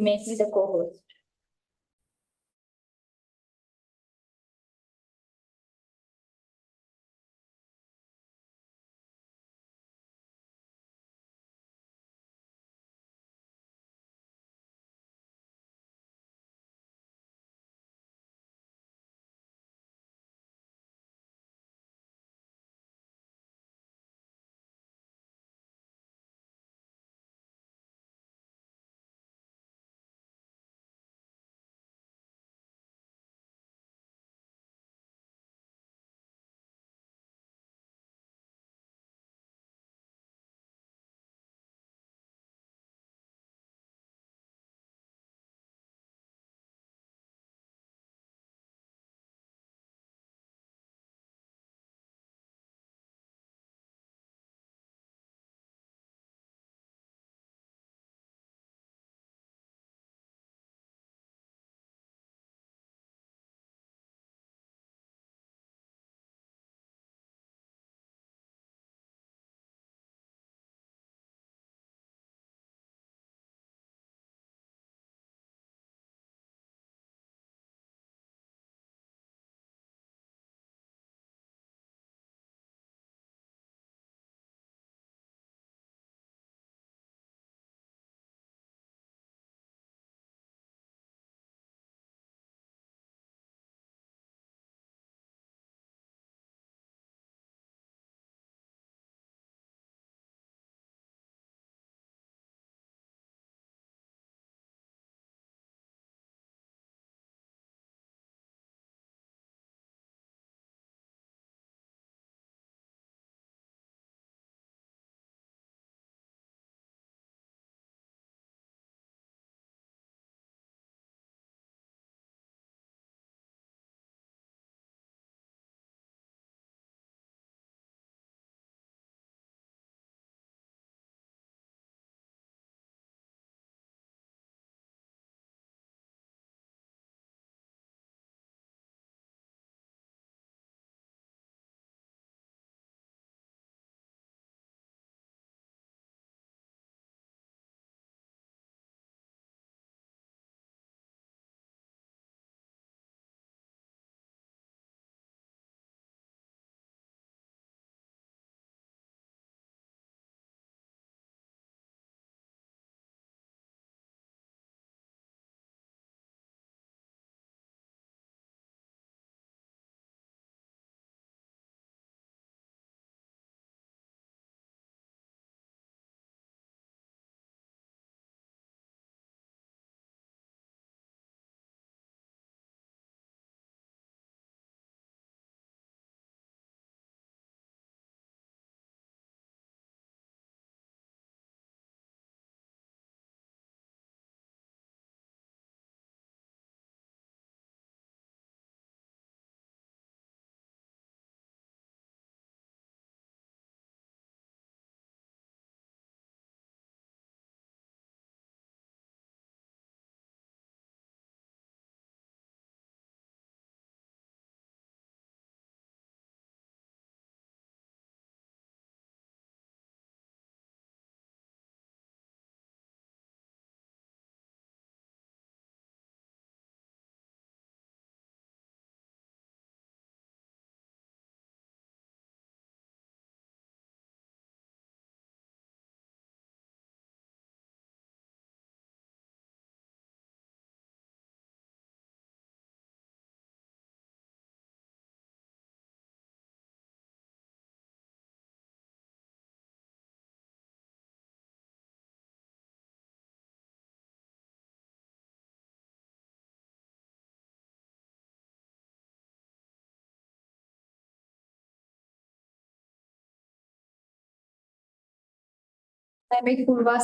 make me the co-host. मैं पूर्वा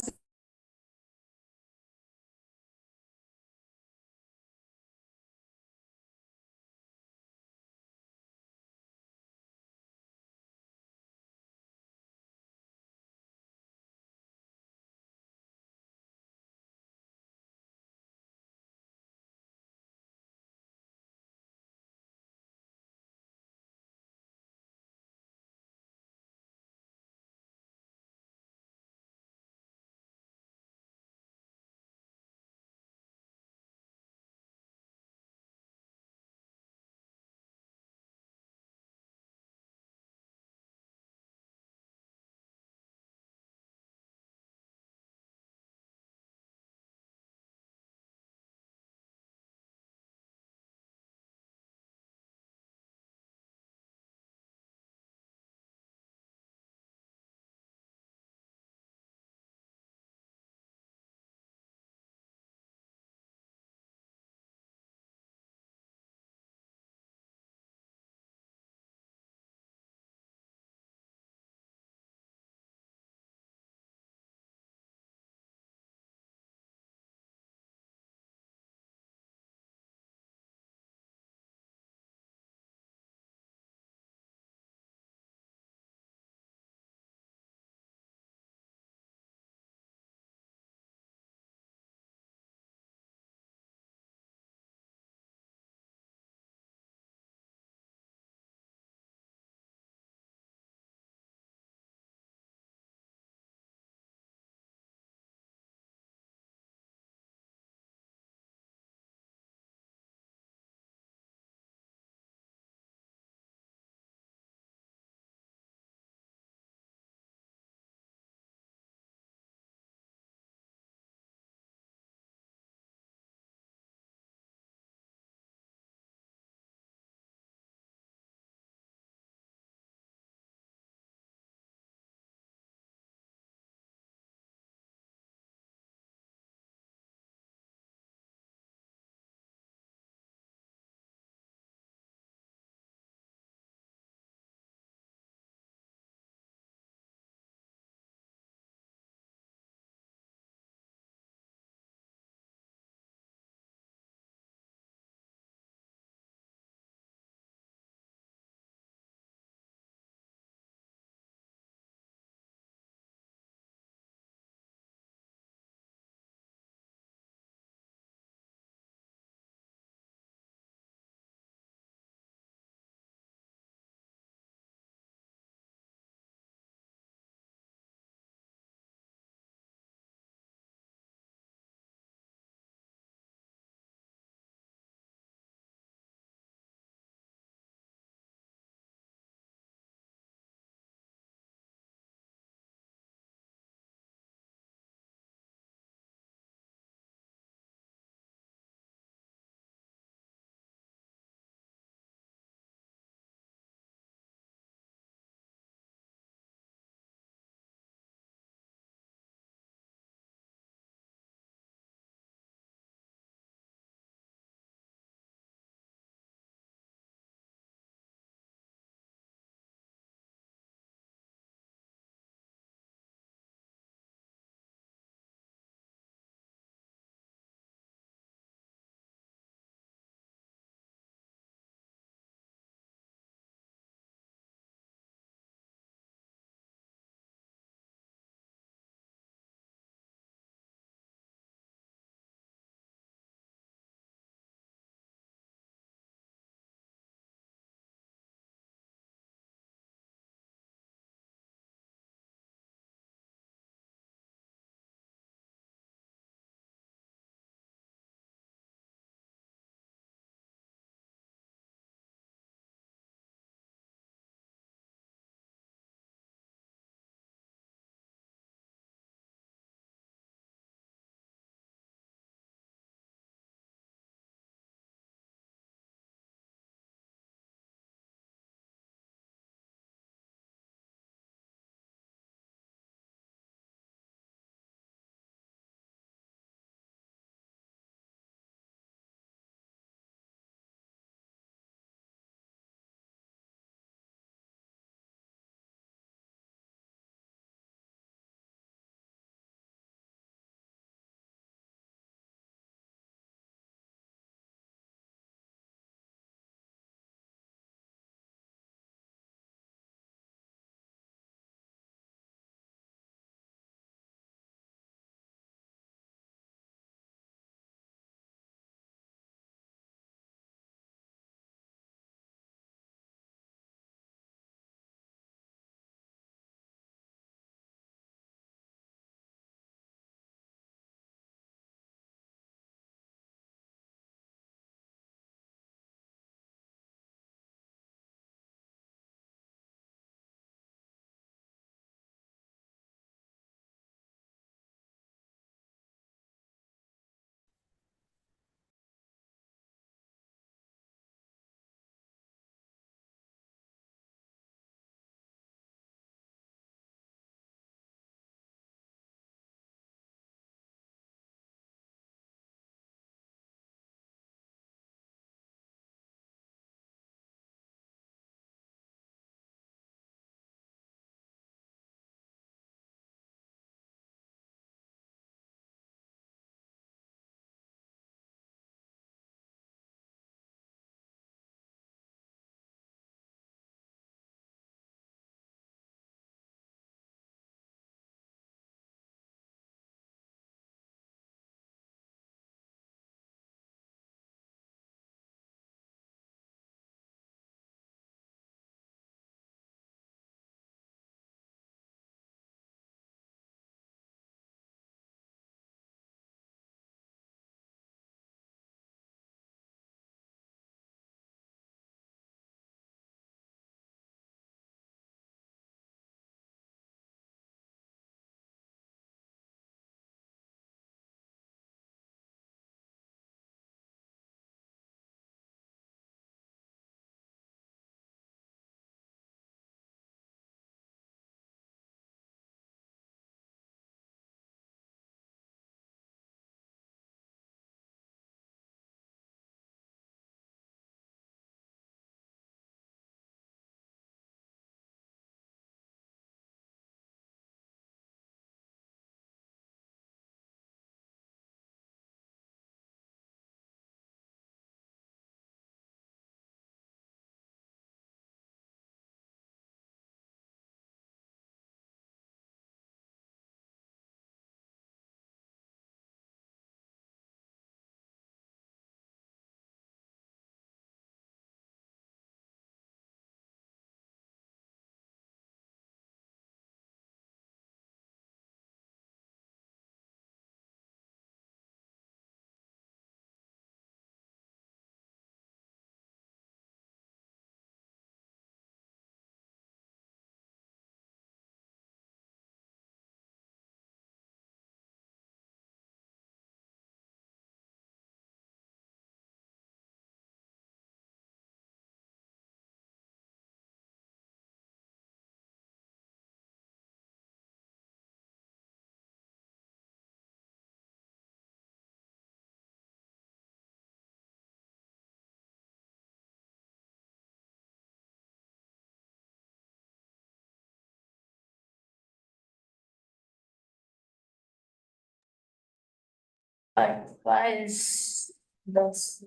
Why is this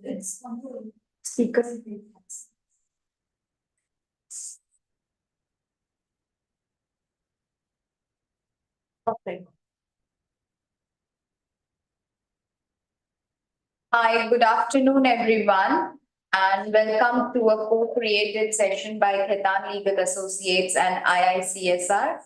speaker? Okay. Hi, good afternoon, everyone, and welcome to a co-created session by Khetan Legal Associates and IICSR.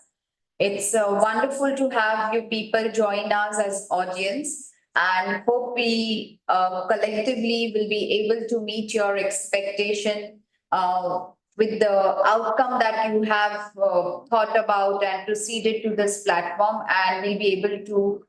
It's wonderful to have you people join us as audience and hope we collectively will be able to meet your expectation with the outcome that you have thought about and proceeded to this platform, and we'll be able to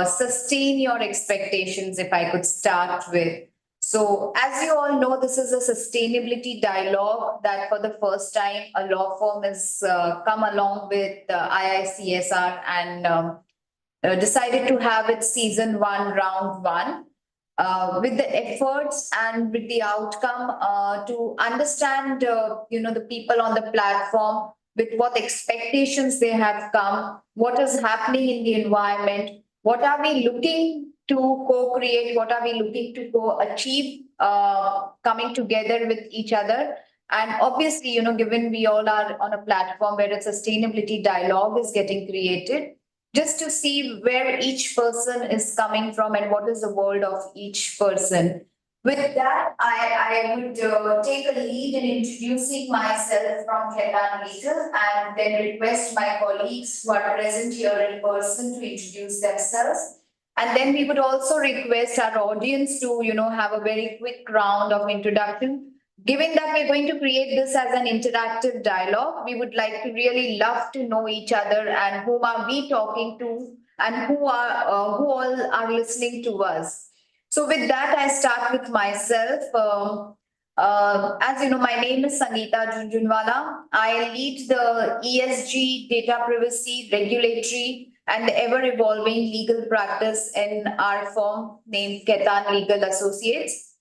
sustain your expectations if I could start with. So, as you all know, this is a sustainability dialogue that for the first time a law firm has come along with IICSR and decided to have its season one, round one. With the efforts and with the outcome to understand, the people on the platform with what expectations they have come, what is happening in the environment, what are we looking to co-create, what are we looking to co-achieve, coming together with each other. And obviously, given we all are on a platform where a sustainability dialogue is getting created, just to see where each person is coming from and what is the world of each person. With that, I would take a lead in introducing myself from Ketan Legal and then request my colleagues who are present here in person to introduce themselves. And then we would also request our audience to, have a very quick round of introduction. Given that we're going to create this as an interactive dialogue, we would like to really love to know each other and whom are we talking to and who all are listening to us. So with that, I start with myself. As you know, my name is Sangeeta Junjunwala. I lead the ESG, data privacy, regulatory, and ever evolving legal practice in our firm named Ketan Legal Associates.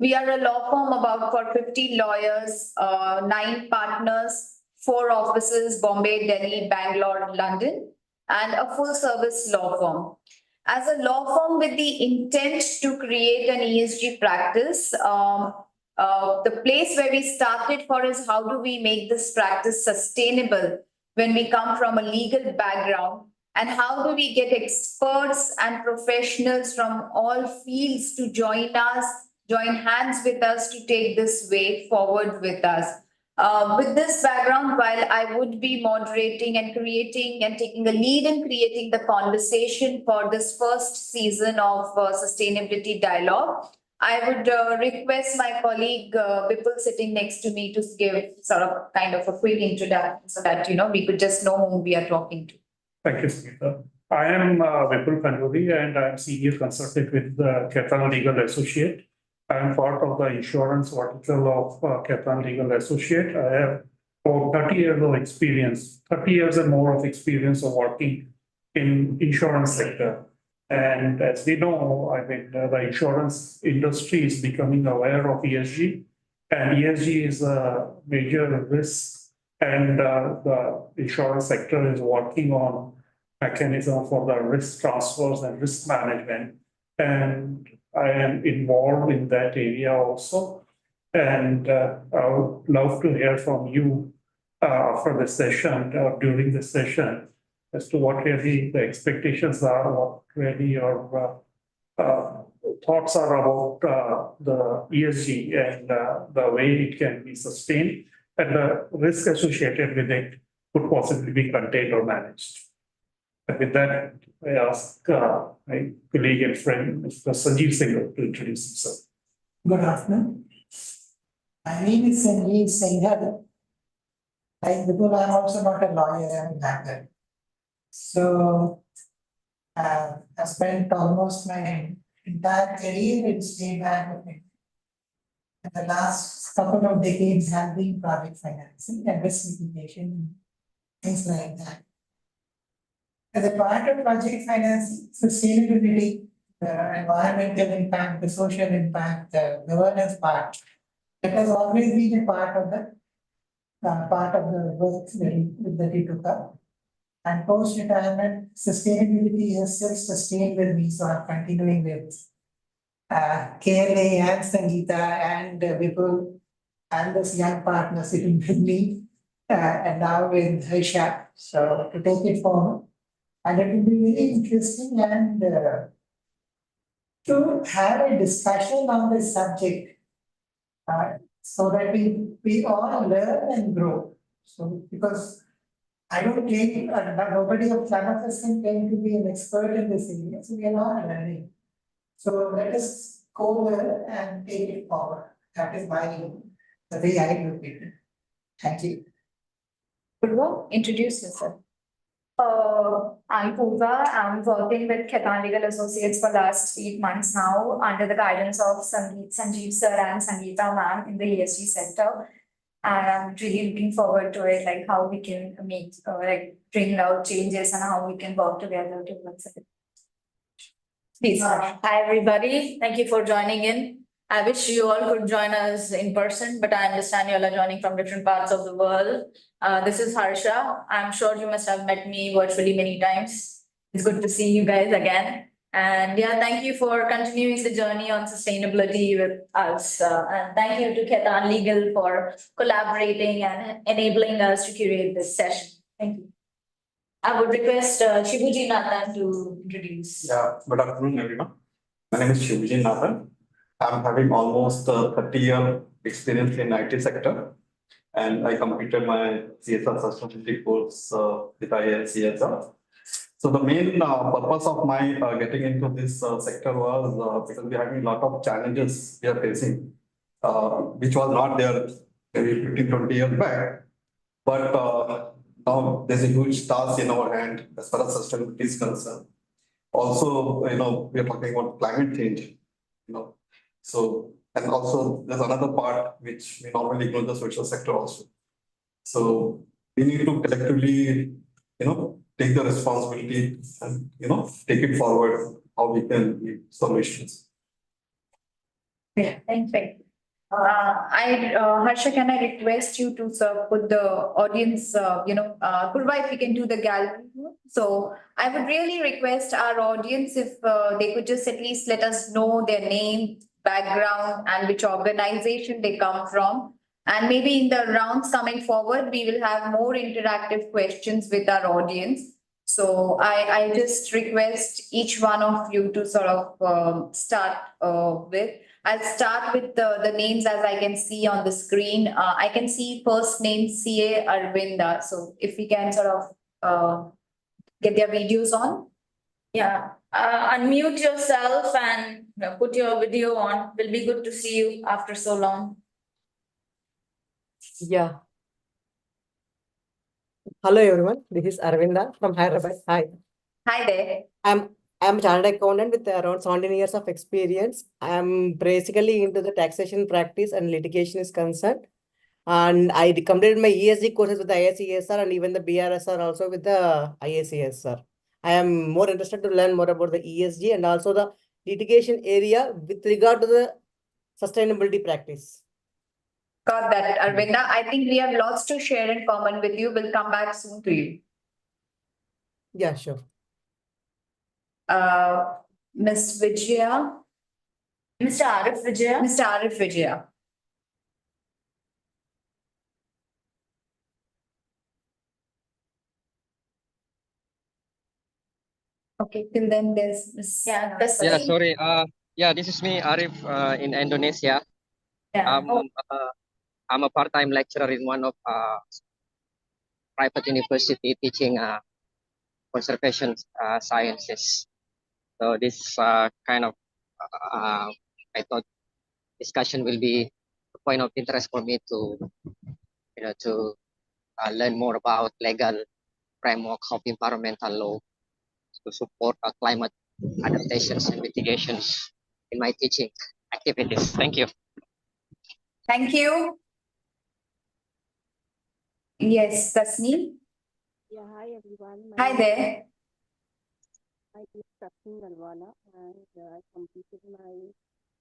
We are a law firm about for 50 lawyers, 9 partners, 4 offices, Bombay, Delhi, Bangalore, London, and a full service law firm. As a law firm with the intent to create an ESG practice, the place where we started for is how do we make this practice sustainable when we come from a legal background, and how do we get experts and professionals from all fields to join hands with us to take this way forward with us. With this background, while I would be moderating and creating and taking a lead in creating the conversation for this first season of Sustainability Dialogue, I would request my colleague Vipul sitting next to me to give sort of kind of a quick introduction so that we could just know whom we are talking to. Thank you, Smita. I am Vipul Kanduri and I am senior consultant with the Ketan Legal Associate. I am part of the insurance vertical of Ketan Legal Associate. I have over 30 years of experience, 30 years and more of experience of working in insurance sector. And as we know, I mean, the insurance industry is becoming aware of ESG, and ESG is a major risk, and the insurance sector is working on mechanism for the risk transfers and risk management. And I am involved in that area also. And I would love to hear from you after the session, during the session, as to what really the expectations are, what really your thoughts are about the ESG and the way it can be sustained and the risk associated with it could possibly be contained or managed. And with that, I ask my colleague and friend, Mr. Sanjeev Singhal, to introduce himself. Good afternoon. My name is Sanjeev Singhal. Because I'm also not a lawyer, I'm a banker. So I spent almost my entire career in State Bank of India. And the last couple of decades have been project financing and risk mitigation, things like that. As a part of project financing, sustainability, the environmental impact, the social impact, the governance part, that has always been a part of the work that we took up. And post-retirement, sustainability has still sustained with me, so I'm continuing with KLA and Sangeeta and Vipul and this young partner sitting with me, and now with Harsha, so to take it forward. And it will be very interesting and to have a discussion on this subject, so that we all learn and grow. So, because I don't claim, nobody of none of us can claim to be an expert in this area, so we are all learning. So let us go there and take it forward. That is the way I look at it. Thank you. Purva, introduce yourself. I'm Purva. I'm working with Khaitan Legal Associates for last 8 months now under the guidance of Sanjeev sir and Sangeeta ma'am in the ESG center. And I'm really looking forward to it, like how we can make, bring out changes and how we can work together towards it. Please. Hi, everybody. Thank you for joining in. I wish you all could join us in person, but I understand you all are joining from different parts of the world. This is Harsha. I'm sure you must have met me virtually many times. It's good to see you guys again. And yeah, thank you for continuing the journey on sustainability with us. And thank you to Khaitan Legal for collaborating and enabling us to curate this session. Thank you. I would request Shibuji Nathan to introduce. Yeah, good afternoon, everyone. My name is Shivji Nathan. I'm having almost 30-year experience in IT sector, and I completed my CSR sustainability course with IICSR. So the main purpose of my getting into this sector was because we are having a lot of challenges we are facing, which was not there maybe 15, 20 years back. But now there's a huge task in our hand as far as sustainability is concerned. Also, we are talking about climate change, So, and also there's another part which we normally ignore, the social sector also. So we need to collectively, take the responsibility and, take it forward, how we can give solutions. Yeah, thank you. Harsha, can I request you to put the audience, Purva, if you can do the gallery. So I would really request our audience if they could just at least let us know their name, background, and which organization they come from. And maybe in the rounds coming forward, we will have more interactive questions with our audience. So I just request each one of you to sort of start with. I'll start with the names as I can see on the screen. I can see first name CA Arvinda. So if we can sort of get their videos on. Yeah, unmute yourself and put your video on. Will be good to see you after so long. Yeah. Hello everyone, this is Arvinda from Hyderabad. Hi. Hi there. I'm a chartered accountant with around 17 years of experience. I'm basically into the taxation practice and litigation is concerned. And I completed my ESG courses with the IICSR and even the BRSR also with the IICSR. I am more interested to learn more about the ESG and also the litigation area with regard to the sustainability practice. Got that, Arvinda. I think we have lots to share in common with you. We'll come back soon to you. Yeah, sure. Ms. Vijaya. Mr. Arif Vijaya. Mr. Arif Vijaya. Okay, till then there's Ms. Yeah, Yeah, sorry. Yeah, this is me, Arif, in Indonesia. Yeah. I'm a part-time lecturer in one of private university teaching conservation sciences. So this kind of I thought discussion will be a point of interest for me to learn more about legal framework of environmental law to support climate adaptations and mitigations in my teaching activities. Thank you. Thank you. Yes, Tasneem. Yeah, hi everyone. Hi there. My name is Tasneem Galwala and I completed my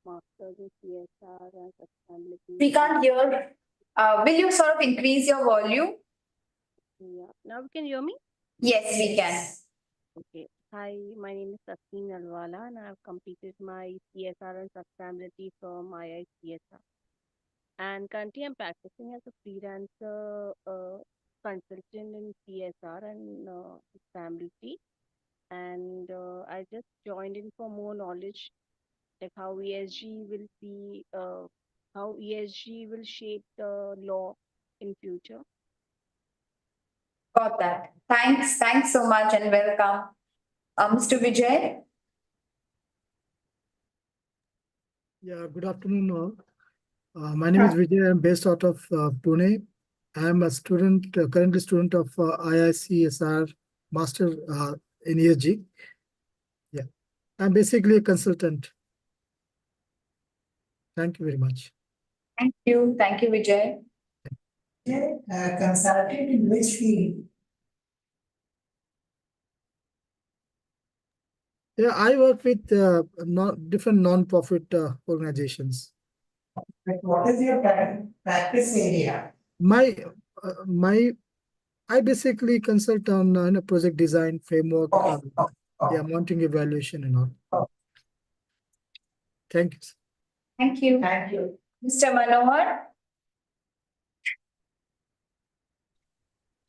master's in CSR and sustainability. We can't hear. Will you sort of increase your volume? Yeah, now you can hear me? Yes, we can. Okay. Hi, my name is Tasneem Alwala and I have completed my CSR and sustainability from IICSR. And currently I'm practicing as a freelancer consultant in CSR and sustainability. And I just joined in for more knowledge, like how ESG will shape the law in future. Got that. Thanks so much and welcome. Mr. Vijay? Yeah, good afternoon all. My name is Vijay. I'm based out of Pune. I am a student, currently student of IICSR Master in ESG. Yeah, I'm basically a consultant. Thank you very much. Thank you. Thank you, Vijay. Consultant in which field? Yeah, I work with different non-profit organizations. Like, what is your practice area? My I basically consult on project design, framework, yeah, mounting evaluation and all. Thank you. Thank you. Thank you. Mr. Manohar?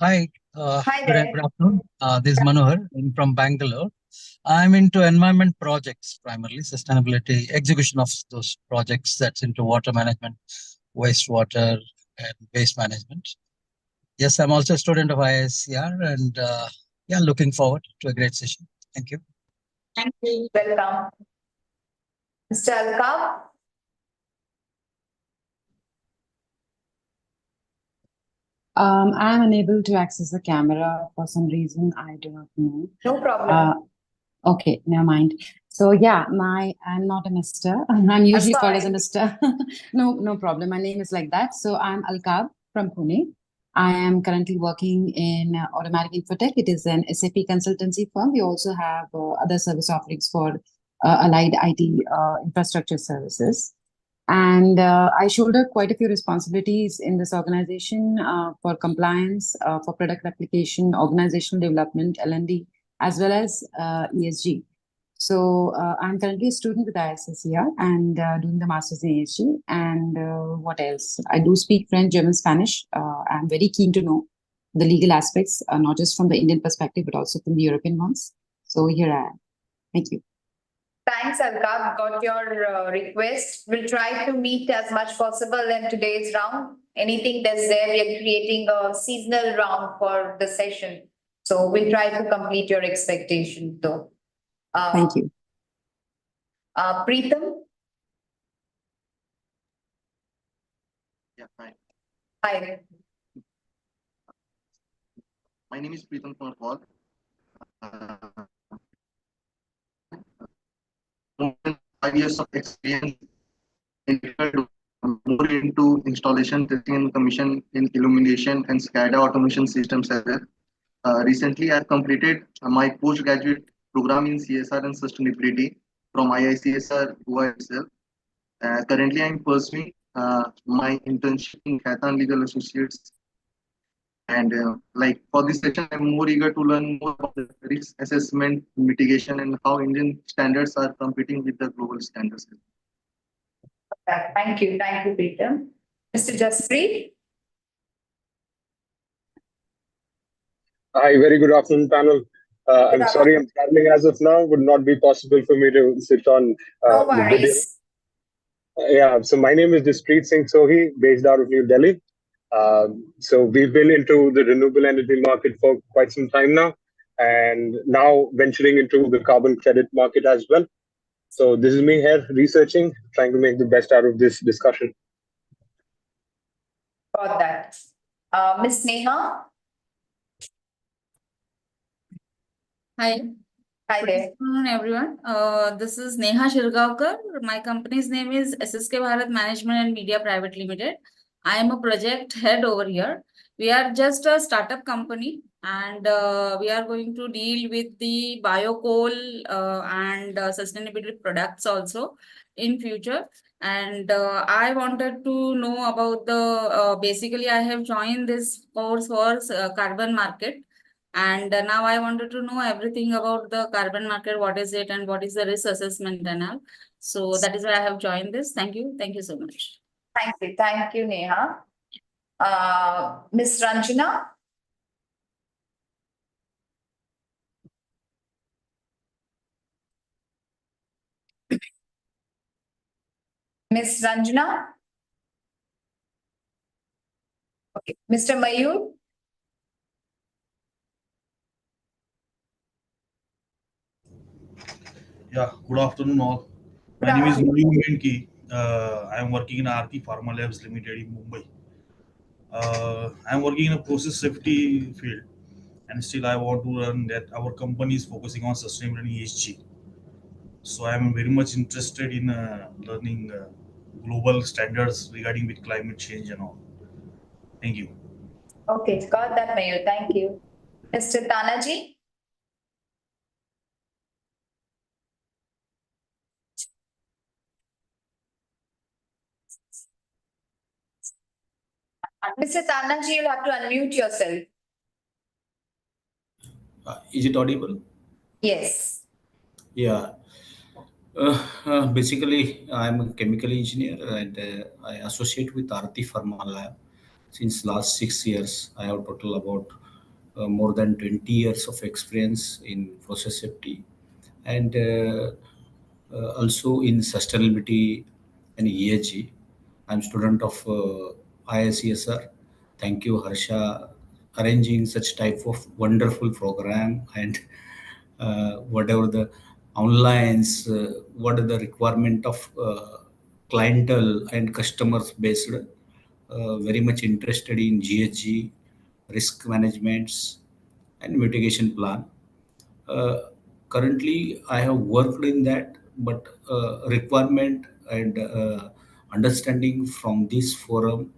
Hi, Hi there. good afternoon. This is Manohar from Bangalore. I'm into environment projects, primarily sustainability, execution of those projects that's into water management, wastewater, and waste management. Yes, I'm also a student of ISCR and yeah, looking forward to a great session. Thank you. Thank you. Welcome. Mr. Alkab? I'm unable to access the camera for some reason. I do not know. No problem. Okay, never mind. So yeah, I'm not a mister. I'm usually called as a mister. No problem. My name is like that. So I'm Alkab from Pune. I am currently working in Automatic Infotech. It is an SAP consultancy firm. We also have other service offerings for allied IT infrastructure services. And I shoulder quite a few responsibilities in this organization for compliance, for product application, organizational development, L&D, as well as ESG. So I'm currently a student with ISSCR and doing the master's in ESG. And what else? I do speak French, German, Spanish. I'm very keen to know the legal aspects, not just from the Indian perspective, but also from the European ones. So here I am. Thank you. Thanks, Alkab. Got your request. We'll try to meet as much possible in today's round. Anything that's there, we are creating a seasonal round for the session. So we'll try to complete your expectation though. Thank you. Preetham? Yeah, hi. Hi. My name is Preetham from Paul. 5 years of experience more into installation, testing, and commission in illumination and SCADA automation systems as well. Recently, I have completed my postgraduate program in CSR and sustainability from IICSR Goa itself. Currently, I am pursuing my internship in Khaitan Legal Associates. And like for this section, I'm more eager to learn more about the risk assessment, mitigation, and how Indian standards are competing with the global standards. Thank you. Thank you, Preetham. Mr. Jaspreet? Hi, very good afternoon, panel. I'm sorry, I'm traveling as of now. Would not be possible for me to sit on No the video. worries. Yeah, so my name is Jaspreet Singh Sohi, based out of New Delhi. So we've been into the renewable energy market for quite some time now, and now venturing into the carbon credit market as well. So this is me here researching, trying to make the best out of this discussion. Got that. Miss Neha? Hi. Hi Good there. afternoon, everyone. This is Neha Shirgaonkar. My company's name is SSK Bharat Management and Media Private Limited. I am a project head over here. We are just a startup company and we are going to deal with the biocoal and sustainability products also in future. And I wanted to know about basically I have joined this course for carbon market. And now I wanted to know everything about the carbon market, what is it and what is the risk assessment and all. So that is why I have joined this. Thank you. Thank you so much. Thank you, Neha. Miss Ranjana? Miss Ranjana? Okay, Mr. Mayur? Yeah, good afternoon all. Good My name is afternoon. Mayur Menki. I am working in Aarti Pharma Labs Limited in Mumbai. I am working in a process safety field, and still I want to learn that our company is focusing on sustainability and ESG. So I am very much interested in learning global standards regarding with climate change and all. Thank you. Okay, got that, Mayur. Thank you. Mr. Tanaji? Mr. Tanaji, you'll have to unmute yourself. Is it audible? Yes. Yeah. Basically, I'm a chemical engineer and I associate with Aarti Pharma Lab since last 6 years. I have total about more than 20 years of experience in process safety and also in sustainability and ESG. I'm student of IICSR. Thank you, Harsha, arranging such type of wonderful program and whatever the onlines, what are the requirement of clientele and customers based. Very much interested in GHG, risk managements, and mitigation plan. Uh, Currently, I have worked in that, but requirement and understanding from this forum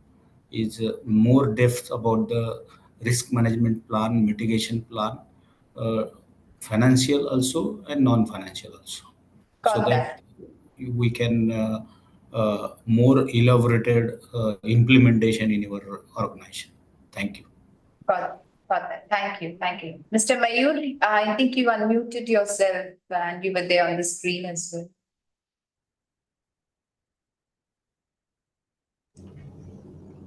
is more depth about the risk management plan, mitigation plan, uh, financial also and non-financial also, so Got that that. we can more elaborated implementation in our organization. Thank you. Got that. Thank you. Thank you. Mr. Mayur, I think you unmuted yourself and you were there on the screen as well.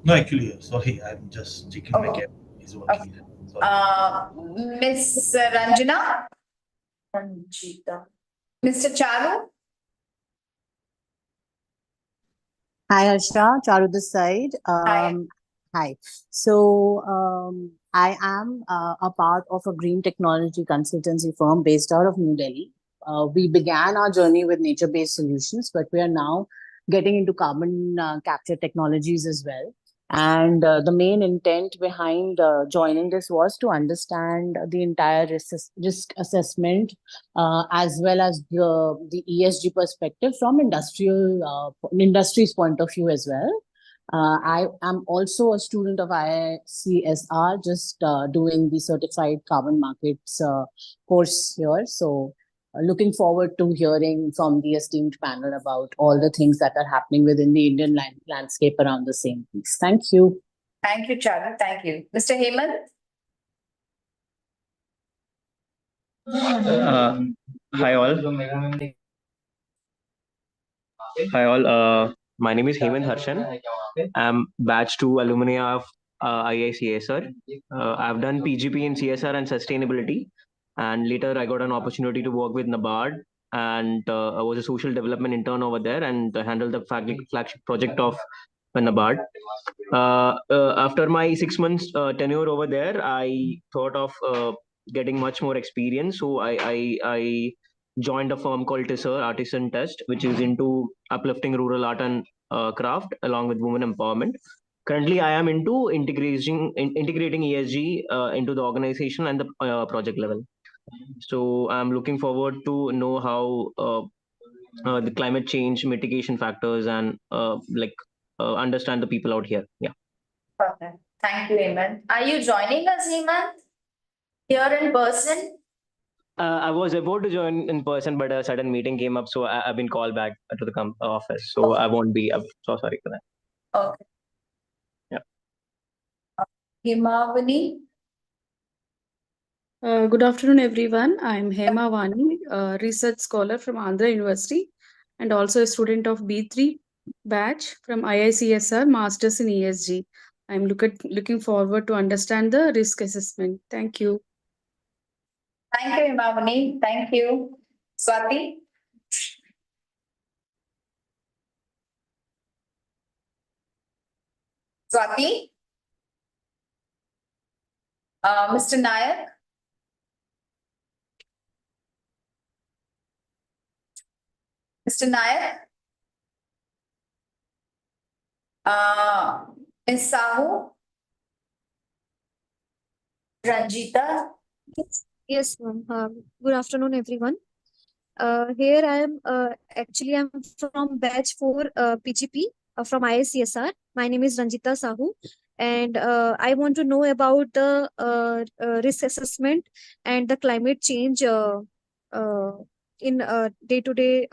No, actually, sorry, I'm just checking my Oh, camera is working. Sorry. Miss Ranjana? Ranjita. Mr. Charu? Hi, Harsha. Charu this side. Hi. Hi. So, I am a part of a green technology consultancy firm based out of New Delhi. We began our journey with nature-based solutions, but we are now getting into carbon capture technologies as well. And the main intent behind joining this was to understand the entire risk assessment as well as the ESG perspective from industry's point of view as well. I am also a student of IICSR, just doing the certified carbon markets course here. So, looking forward to hearing from the esteemed panel about all the things that are happening within the Indian landscape around the same piece. Thank you. Thank you, Charu. Thank you. Mr. Hemant? Hi all. Hi all. My name is Hemant Harshan. I'm batch 2 alumni of IICSR. I've done PGP in CSR and sustainability, and later I got an opportunity to work with NABARD, and I was a social development intern over there and handled the flagship project of NABARD. After my 6 months tenure over there, I thought of getting much more experience, so I joined a firm called TISER, Artisan Test, which is into uplifting rural art and craft along with women empowerment. Currently, I am into integrating ESG into the organization and the project level. So I'm looking forward to know how the climate change mitigation factors and understand the people out here. Yeah. Perfect. Thank you, Hemant. Are you joining us, Hemant? Here in person? I was about to join in person, but a sudden meeting came up, so I've been called back to the office. So I won't be. I'm so sorry for that. Okay. Yeah. Himavani? Good afternoon, everyone. I'm Hema Vani, a research scholar from Andhra University and also a student of B3 batch from IICSR Masters in ESG. I'm looking forward to understand the risk assessment. Thank you. Thank you, Himavani. Thank you. Swati? Swati? Mr. Nayak? Mr. Nayak? Ms. Sahu? Ranjita? Yes, ma'am. Good afternoon, everyone. Here I am. Actually, I'm from batch 4 PGP from IICSR. My name is Ranjita Sahu, and I want to know about the risk assessment and the climate change uh, in day-to-day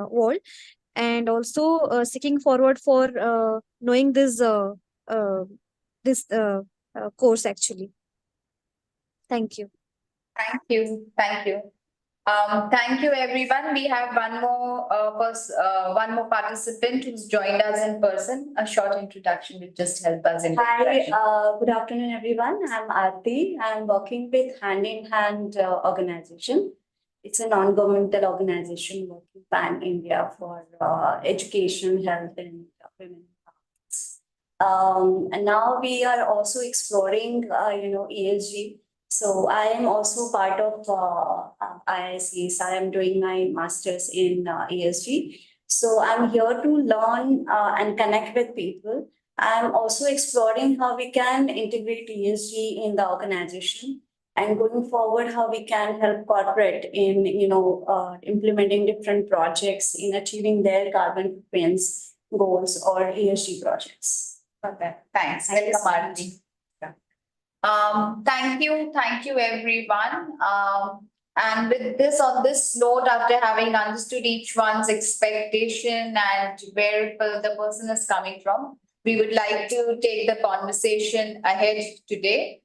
world, and also seeking forward for knowing uh, this course actually. Thank you. Thank you. Thank you. Thank you, everyone. We have one more participant who's joined us in person. A short introduction will just help us in. Hi, good afternoon, everyone. I'm Aarti. I'm working with Hand in Hand organization. It's a non-governmental organization working pan India for education, health, and women. And now we are also exploring, ESG. So I am also part of IICs. I am doing my master's in ESG. So I'm here to learn and connect with people. I'm also exploring how we can integrate ESG in the organization and going forward, how we can help corporate in, implementing different projects in achieving their carbon footprints goals or ESG projects. Okay, thanks. Welcome, Aarti. Thank you, everyone. And with this, on this note, after having understood each one's expectation and where the person is coming from, we would like to take the conversation ahead today.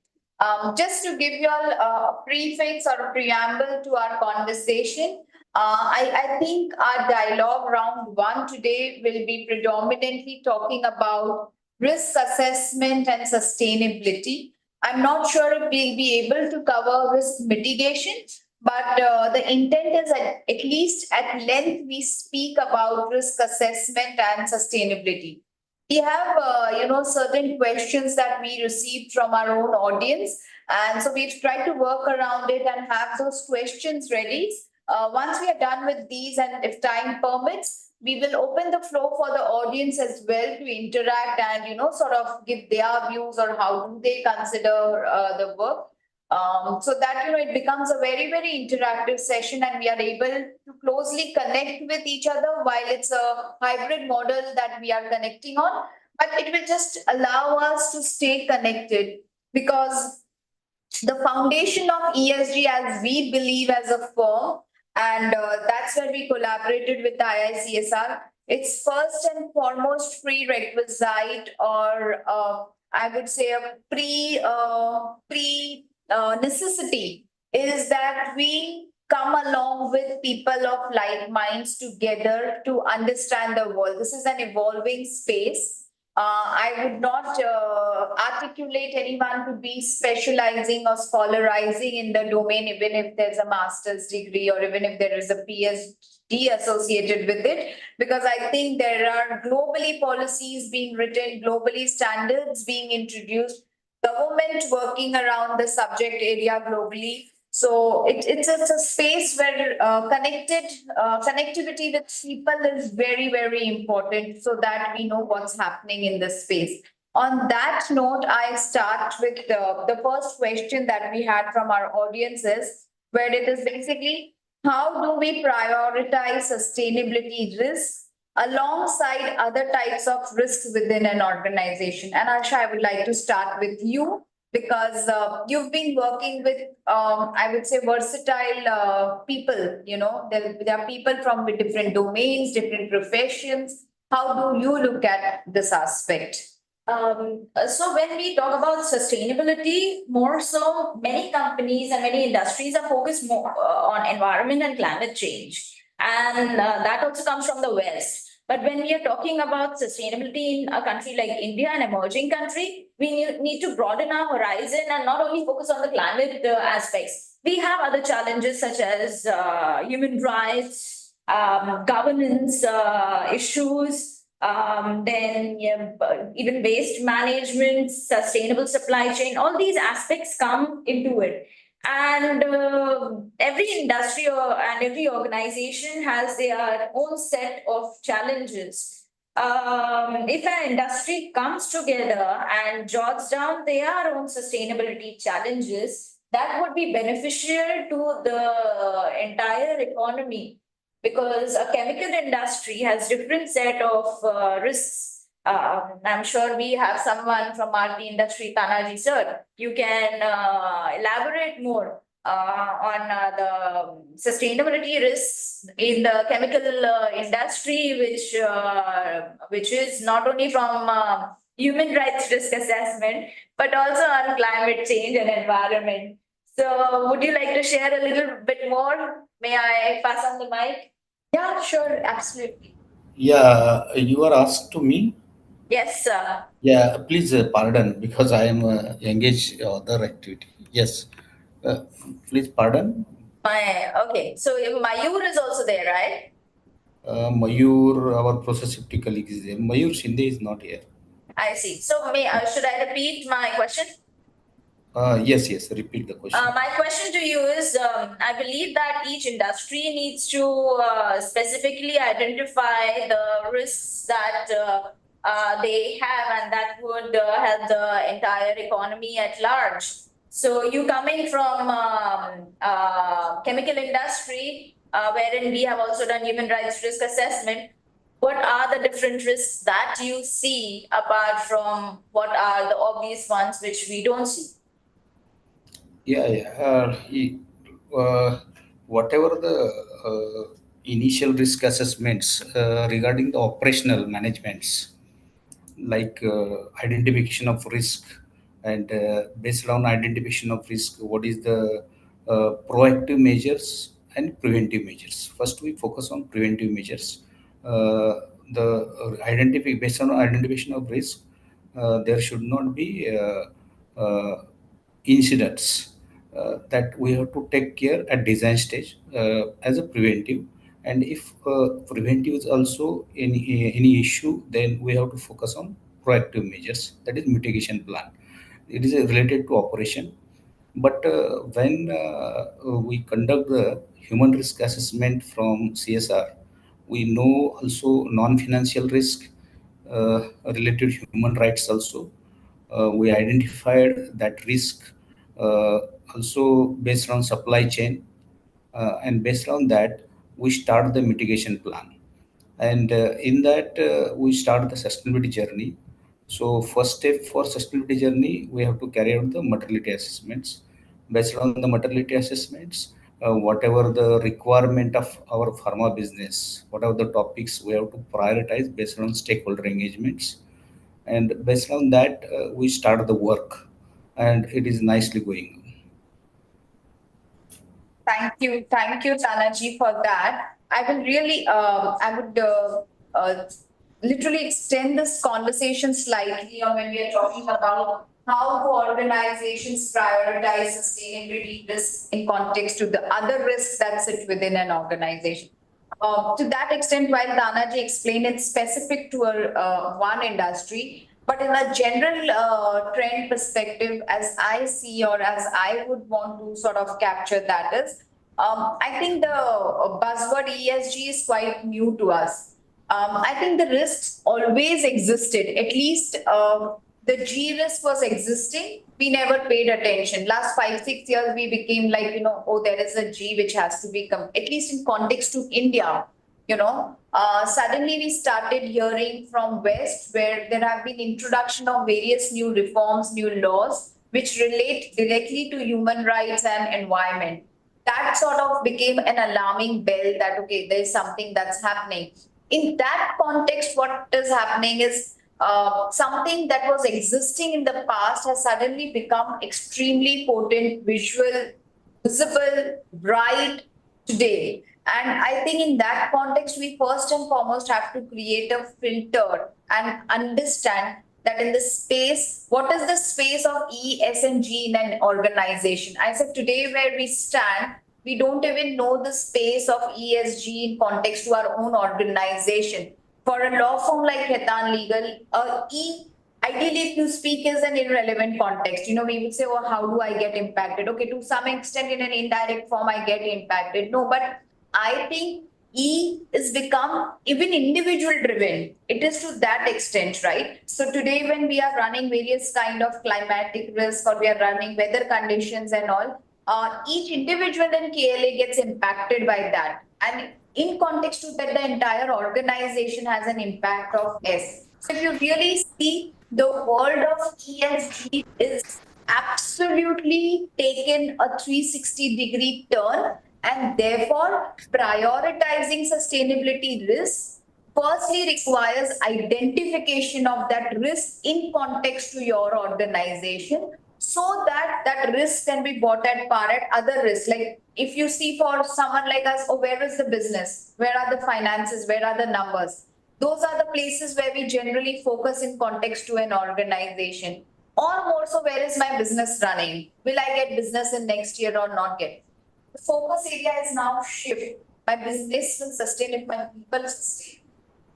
Just to give you all a prefix or a preamble to our conversation, I think our dialogue round one today will be predominantly talking about risk assessment and sustainability. I'm not sure if we'll be able to cover risk mitigation, but the intent is at least at length we speak about risk assessment and sustainability. We have, certain questions that we received from our own audience, and so we've tried to work around it and have those questions ready. Once we are done with these, and if time permits, we will open the floor for the audience as well to interact and sort of give their views or how do they consider the work. So that it becomes a very, very interactive session and we are able to closely connect with each other while it's a hybrid model that we are connecting on. But it will just allow us to stay connected because the foundation of ESG, as we believe as a firm, and that's where we collaborated with the IICSR. It's first and foremost prerequisite, or I would say a necessity, is that we come along with people of like minds together to understand the world. This is an evolving space. I would not articulate anyone to be specializing or scholarizing in the domain, even if there's a master's degree or even if there is a PhD associated with it, because I think there are globally policies being written, globally standards being introduced, government working around the subject area globally. So it's a space where connectivity with people is very, very important so that we know what's happening in this space. On that note, I start with the first question that we had from our audiences, where it is basically, how do we prioritize sustainability risks alongside other types of risks within an organization? And Arsha, I would like to start with you because you've been working with, I would say, versatile people. There are people from different domains, different professions. How do you look at this aspect? So when we talk about sustainability, more so, many companies and many industries are focused more on environment and climate change. And that also comes from the West. But when we are talking about sustainability in a country like India, an emerging country, we need to broaden our horizon and not only focus on the climate aspects. We have other challenges such as human rights, governance issues, then yeah, even waste management, sustainable supply chain, all these aspects come into it. And every industry and every organization has their own set of challenges. If an industry comes together and jots down their own sustainability challenges, that would be beneficial to the entire economy, because a chemical industry has different set of risks. I'm sure we have someone from RT industry, Tanaji sir. You can elaborate more on the sustainability risks in the chemical industry, which is not only from human rights risk assessment, but also on climate change and environment. So would you like to share a little bit more? May I pass on the mic? Yeah, sure, absolutely. Yeah, you are asked to me. Yes, sir. Yeah, please pardon because I am engaged other activity. Yes, uh, please pardon. Okay. So Mayur is also there, right? Mayur, our process safety colleague is there. Mayur Shinde is not here. I see. So should I repeat my question? Yes, yes. Repeat the question. My question to you is, I believe that each industry needs to specifically identify the risks that they have, and that would help the entire economy at large. So you coming from chemical industry, wherein we have also done human rights risk assessment, what are the different risks that you see apart from what are the obvious ones which we don't see? Yeah, yeah. Whatever the initial risk assessments regarding the operational managements, like identification of risk, and based on identification of risk, what is the proactive measures and preventive measures. First, we focus on preventive measures. The identify based on identification of risk, there should not be incidents that we have to take care at design stage as a preventive. And if preventive is also any issue, then we have to focus on proactive measures, that is mitigation plan. It is related to operation. But when we conduct the human risk assessment from CSR, we know also non-financial risk related human rights also. We identified that risk uh, also based on supply chain, and based on that we start the mitigation plan. And in that we start the sustainability journey. So first step for sustainability journey, we have to carry out the materiality assessments. Based on the materiality assessments, whatever the requirement of our pharma business, whatever the topics, we have to prioritize based on stakeholder engagements. And based on that we start the work, and it is nicely going. Thank you, Tanaji, for that. I will really, I would literally extend this conversation slightly on when we are talking about how do organizations prioritize sustainability risks in context to the other risks that sit within an organization. To that extent, while Tanaji explained it's specific to one industry, but in a general trend perspective, as I see or as I would want to sort of capture that is, I think the buzzword ESG is quite new to us. I think the risks always existed, at least the G risk was existing. We never paid attention. Last 5, 6 years, we became like, oh, there is a G which has to be, at least in context to India, suddenly we started hearing from West where there have been introduction of various new reforms, new laws, which relate directly to human rights and environment. That sort of became an alarming bell that, okay, there's something that's happening. In that context, what is happening is something that was existing in the past has suddenly become extremely potent, visual, visible, bright today. And I think in that context, we first and foremost have to create a filter and understand that in the space, what is the space of E, S, and G in an organization? I said today where we stand, we don't even know the space of ESG in context to our own organization. For a law firm like Hetan Legal, E, ideally if you speak is an irrelevant context. You know, we would say, oh, how do I get impacted? Okay, to some extent in an indirect form, I get impacted. No, but I think E is become even individual driven. It is to that extent, right? So today when we are running various kind of climatic risk or we are running weather conditions and all, each individual in KLA gets impacted by that. And in context to that, the entire organization has an impact of S. So if you really see the world of ESG is absolutely taken a 360-degree turn, and therefore prioritizing sustainability risks firstly requires identification of that risk in context to your organization so that that risk can be bought at par at other risks. Like if you see for someone like us, oh, where is the business? Where are the finances? Where are the numbers? Those are the places where we generally focus in context to an organization. Or more so, where is my business running? Will I get business in next year or not get? The focus area is now shift. My business will sustain if my people sustain.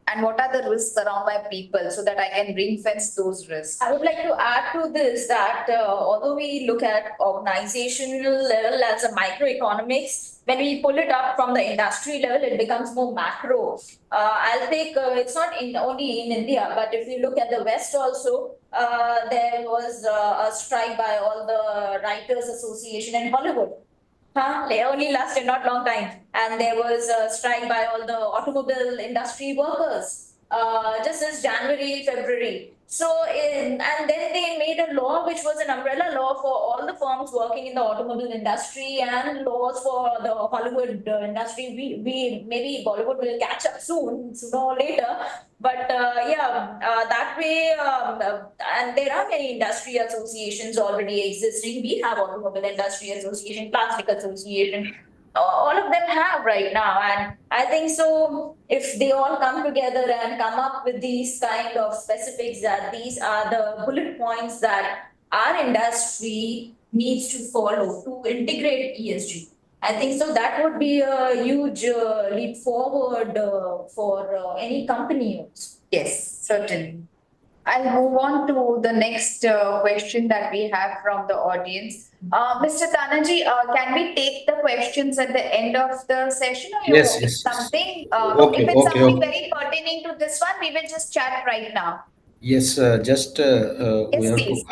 And what are the risks around my people so that I can ring fence those risks? I would like to add to this that although we look at organizational level as a microeconomics, when we pull it up from the industry level, it becomes more macro. I'll take, it's not only in India, but if you look at the West also, there was a strike by all the Writers Association in Hollywood. They only lasted not long time. And there was a strike by all the automobile industry workers, just this January, February. So, and then they made a law which was an umbrella law for all the firms working in the automobile industry and laws for the Hollywood industry. We maybe Bollywood will catch up soon, sooner or later. But that way, and there are many industry associations already existing. We have Automobile Industry Association, Plastic Association. All of them have right now. And I think so, if they all come together and come up with these kind of specifics that these are the bullet points that our industry needs to follow to integrate ESG. I think so that would be a huge leap forward for any company. Yes, certainly. I'll move on to the next question that we have from the audience. Mr. Tanaji, can we take the questions at the end of the session? Or Yes, if yes, yes. something, Okay, if it's okay, something okay. very pertaining to this one, we will just chat right now. Yes, just we Yes, have to please.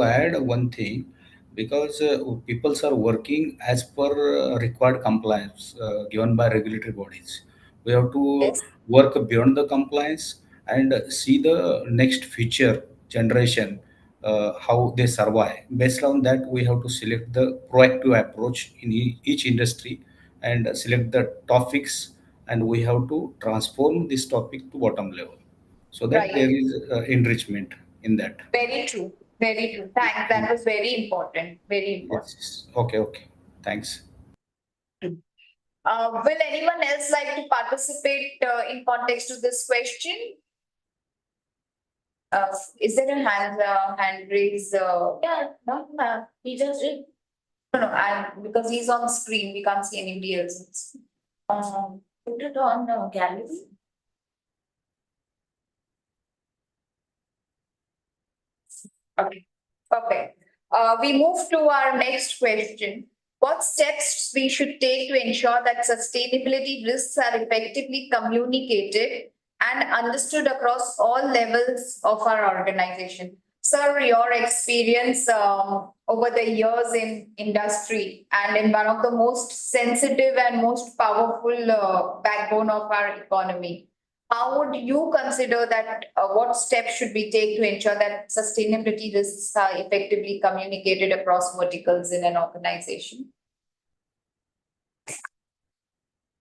add one thing because peoples are working as per required compliance given by regulatory bodies. We have to Yes. work beyond the compliance and see the next future generation how they survive. Based on that, we have to select the proactive approach in each industry and select the topics, and we have to transform this topic to bottom level so that there Right. is enrichment in that. Very true. Very true. Thanks. That was very important. Very important. Yes. Okay, okay. Thanks. Will anyone else like to participate in context to this question? Is there a hand raise? Yeah, no, he just did. No, because he's on screen, we can't see anybody else. Put it on gallery. Okay, perfect. We move to our next question. What steps we should take to ensure that sustainability risks are effectively communicated and understood across all levels of our organization? Sir, your experience over the years in industry and in one of the most sensitive and most powerful backbone of our economy, how would you consider that what steps should we take to ensure that sustainability risks are effectively communicated across verticals in an organization?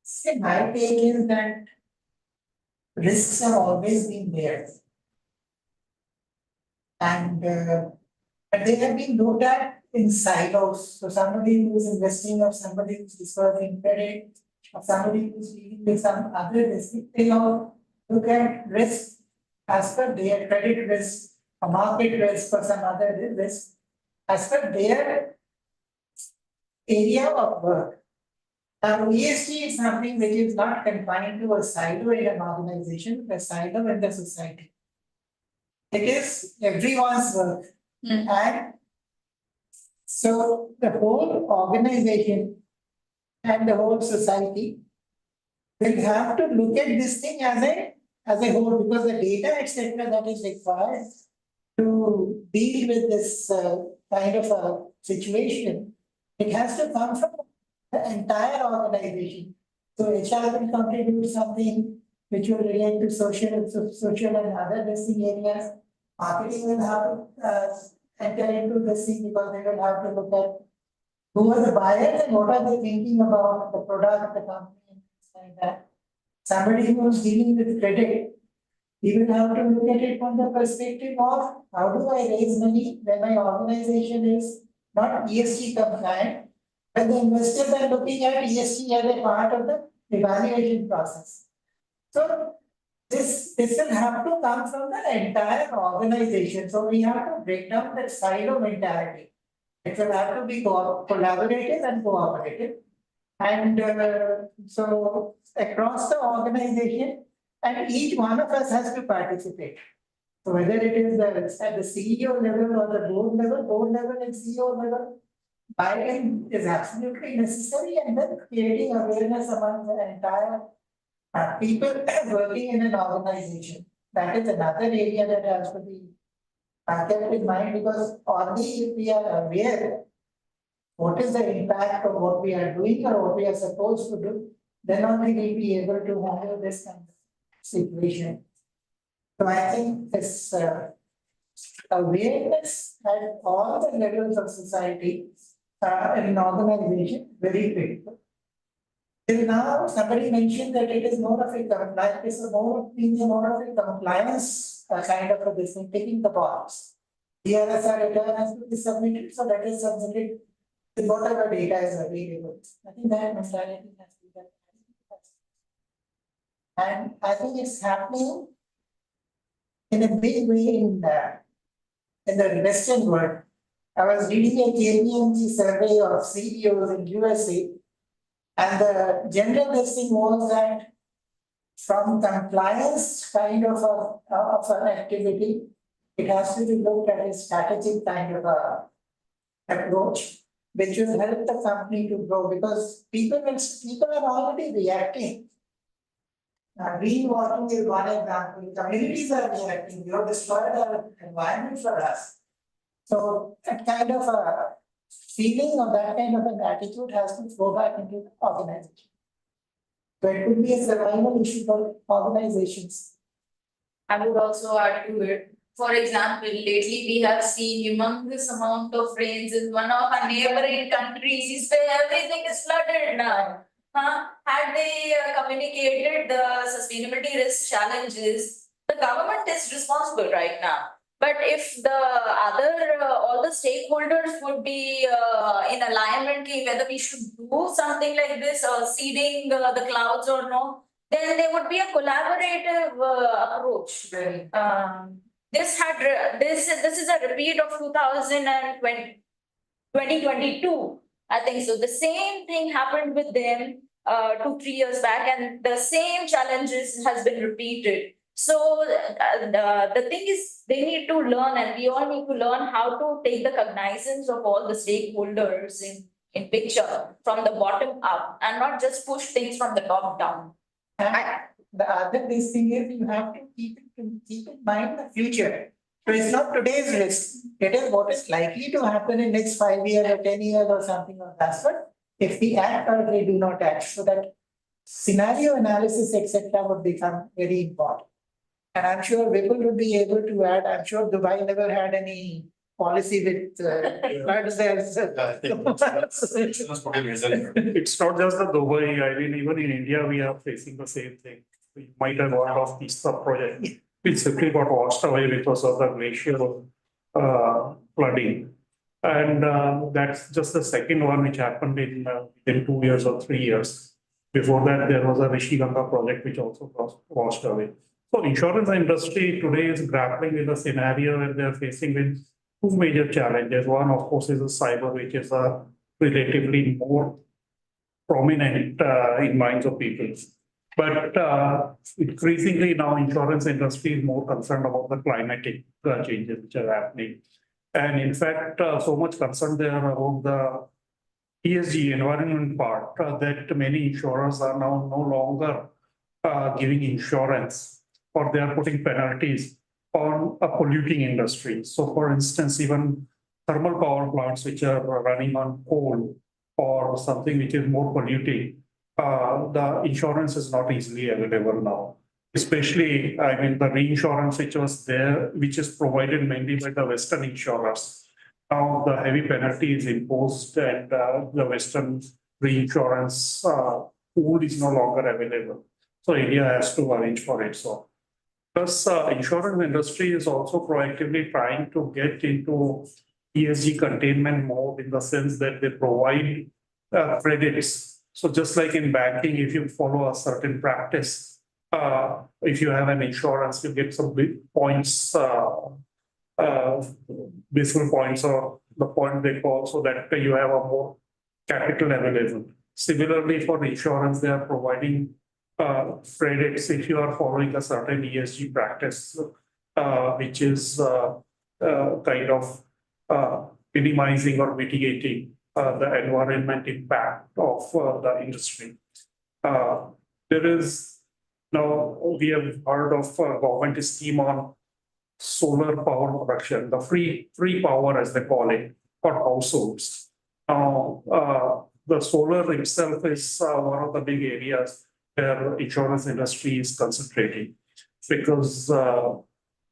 See, my take is that risks have always been there. And but they have been looked at in silos. So somebody who is investing or somebody who's dispersing credit or somebody who's dealing with some other risk, they all look at risk as per their credit risk, a market risk or some other risk as per their area of work. Now, ESG is something which is not confined to a silo in an organization, but a silo in the society. It is everyone's work. And so the whole organization and the whole society will have to look at this thing as a whole, because the data, etc., that is required to deal with this kind of a situation, it has to come from the entire organization. So HR will contribute something which will relate to social and other risky areas. Marketing will have to enter into this thing because they will have to look at who are the buyers and what are they thinking about the product, the company, and things like that. Somebody who is dealing with credit, he will have to look at it from the perspective of how do I raise money when my organization is not ESG compliant, when the investors are looking at ESG as a part of the evaluation process. So this will have to come from the entire organization. So we have to break down that silo mentality. It will have to be collaborative and cooperative. And so across the organization, and each one of us has to participate. So whether it is at the CEO level or the board level and CEO level, buy-in is absolutely necessary, and then creating awareness among the entire people working in an organization. That is another area that has to be kept in mind, because only if we are aware what is the impact of what we are doing or what we are supposed to do, then only we'll be able to handle this kind of situation. So I think this awareness at all the levels of society in an organization very critical. Till now, somebody mentioned that it is more of a compliance, more of a compliance kind of a business, taking the box. DRSR return has to be submitted, so that is submitted with whatever data is available. I think that mentality has to be done. And I think it's happening in a big way in the Western world. I was reading a KPMG survey of CEOs in USA, and the general listing was that from compliance kind of an activity, it has to be looked at a strategic kind of a approach, which will help the company to grow, because people are already reacting. Greenwashing is one example. Communities are reacting. You have destroyed our environment for us. So that kind of a feeling or that kind of an attitude has to flow back into the organization. So it could be a survival issue for organizations. I would also add to it. For example, lately we have seen humongous amount of rains in one of our neighboring countries where everything is flooded now. Had they communicated the sustainability risk challenges, the government is responsible right now. But if the other, all the stakeholders would be in alignment whether we should do something like this or seeding the clouds or no, then there would be a collaborative approach. This is a repeat of 2022. I think so. The same thing happened with them 2-3 years back, and the same challenges has been repeated. So the thing is, they need to learn, and we all need to learn how to take the cognizance of all the stakeholders in picture from the bottom up, and not just push things from the top down. The other this thing is you have to keep in mind the future. So it's not today's risk. It is what is likely to happen in next 5 years or 10 years or something of that sort. If we act or we do not act, so that scenario analysis, etc., would become very important. And I'm sure Vipul would be able to add. I'm sure Dubai never had any policy with floods there. It's not just the Dubai. I mean, even in India, we are facing the same thing. You might have heard of Tista project, which simply got washed away because of the glacial flooding. And that's just the second one which happened in 2 years or 3 years. Before that, there was a Rishiganga project which also got washed away. So insurance industry today is grappling with a scenario where they're facing with two major challenges. One, of course, is the cyber, which is a relatively more prominent in minds of people. But increasingly now, insurance industry is more concerned about the climatic changes which are happening. And in fact, so much concern there about the ESG environment part that many insurers are now no longer giving insurance, or they are putting penalties on a polluting industry. So for instance, even thermal power plants which are running on coal or something which is more polluting, the insurance is not easily available now. Especially, I mean, the reinsurance which was there, which is provided mainly by the Western insurers. Now the heavy penalty is imposed and the Western reinsurance pool is no longer available. So India has to arrange for it. So plus, insurance industry is also proactively trying to get into ESG containment mode in the sense that they provide credits. So just like in banking, if you follow a certain practice, if you have an insurance, you get some big points, basal points, or the point they call, so that you have a more capital available. Similarly, for insurance, they are providing credits if you are following a certain ESG practice, which is kind of minimizing or mitigating the environment impact of the industry. There is now, we have heard of government scheme on solar power production, the free power as they call it, for households. Now, the solar itself is one of the big areas where insurance industry is concentrating, because the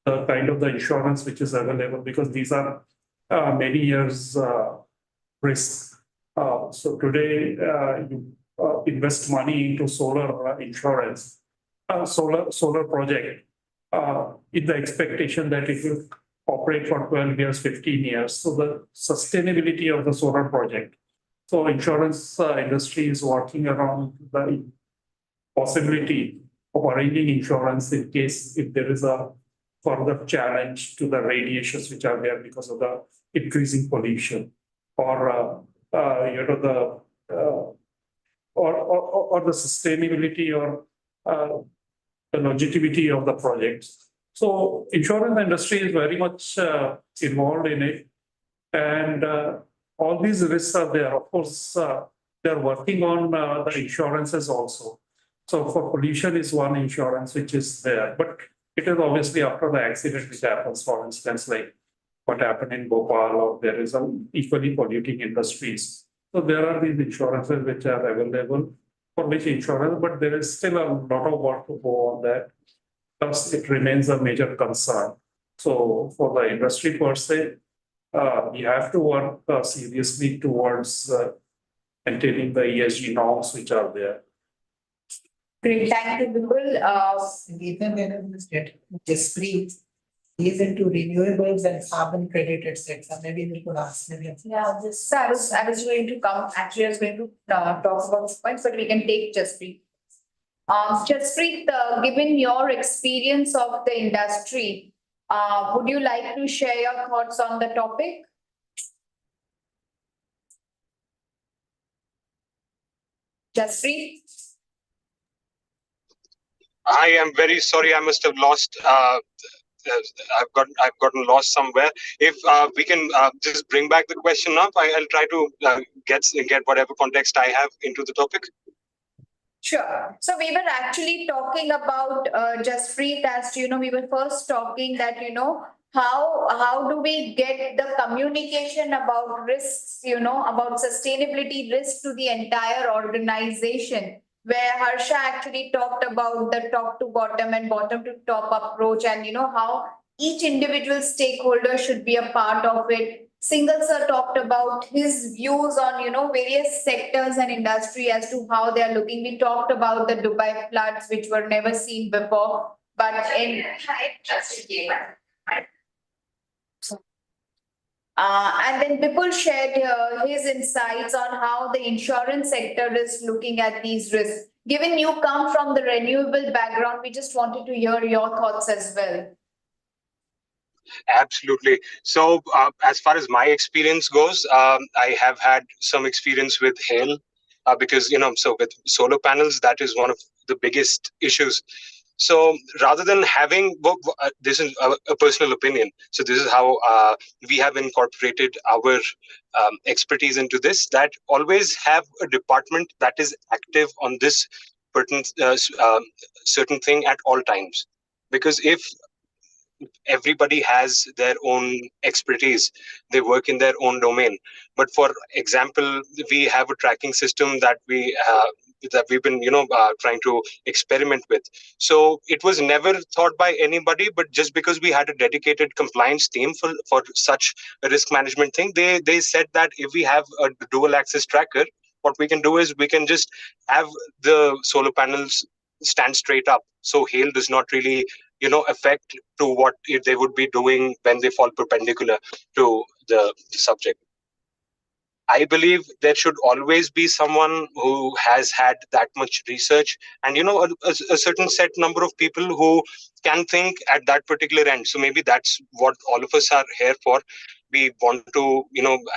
kind of the insurance which is available, because these are many years risk. So today you invest money into solar insurance, solar project, in the expectation that it will operate for 12 years, 15 years. So the sustainability of the solar project. So insurance industry is working around the possibility of arranging insurance in case if there is a further challenge to the radiations which are there because of the increasing pollution, or or the sustainability, or the longevity of the projects. So insurance industry is very much involved in it, and all these risks are there. Of course, they are working on the insurances also. So for pollution is one insurance which is there, but it is obviously after the accident which happens, for instance, like what happened in Bhopal, or there is an equally polluting industries. So there are these insurances which are available for which insurance, but there is still a lot of work to go on that. Thus, it remains a major concern. So for the industry per se, we have to work seriously towards maintaining the ESG norms which are there. Great, thank you, Bipul. Ethan, then Jaspreet is into renewables and carbon credit, etc. Maybe we could ask maybe. Yeah, this, I was going to come, actually, I was going to talk about this point, but we can take Jaspreet. Jaspreet, given your experience of the industry, would you like to share your thoughts on the topic? Jaspreet? I am very sorry. I must have lost. I've gotten lost somewhere. If we can just bring back the question up, I'll try to get whatever context I have into the topic. Sure. So we were actually talking about Jaspreet, as we were first talking that how do we get the communication about risks, about sustainability risk to the entire organization, where Harsha actually talked about the top to bottom and bottom to top approach, and how each individual stakeholder should be a part of it, Single Sir talked about his views on, various sectors and industry as to how they are looking. We talked about the Dubai floods, which were never seen before, but and then Bipul shared his insights on how the insurance sector is looking at these risks. Given you come from the renewable background, we just wanted to hear your thoughts as well. Absolutely. So, as far as my experience goes, I have had some experience with hail because, so with solar panels, that is one of the biggest issues. So, rather than having, this is a personal opinion. So, this is how we have incorporated our expertise into this, that always have a department that is active on this certain thing at all times. Because if everybody has their own expertise, they work in their own domain, but for example, we have a tracking system that we've been trying to experiment with. So it was never thought by anybody, but just because we had a dedicated compliance team for such a risk management thing, they said that if we have a dual axis tracker, what we can do is we can just have the solar panels stand straight up, so hail does not really affect to what if they would be doing when they fall perpendicular to the subject. I believe there should always be someone who has had that much research and a certain set number of people who can think at that particular end. So maybe that's what all of us are here for. We want to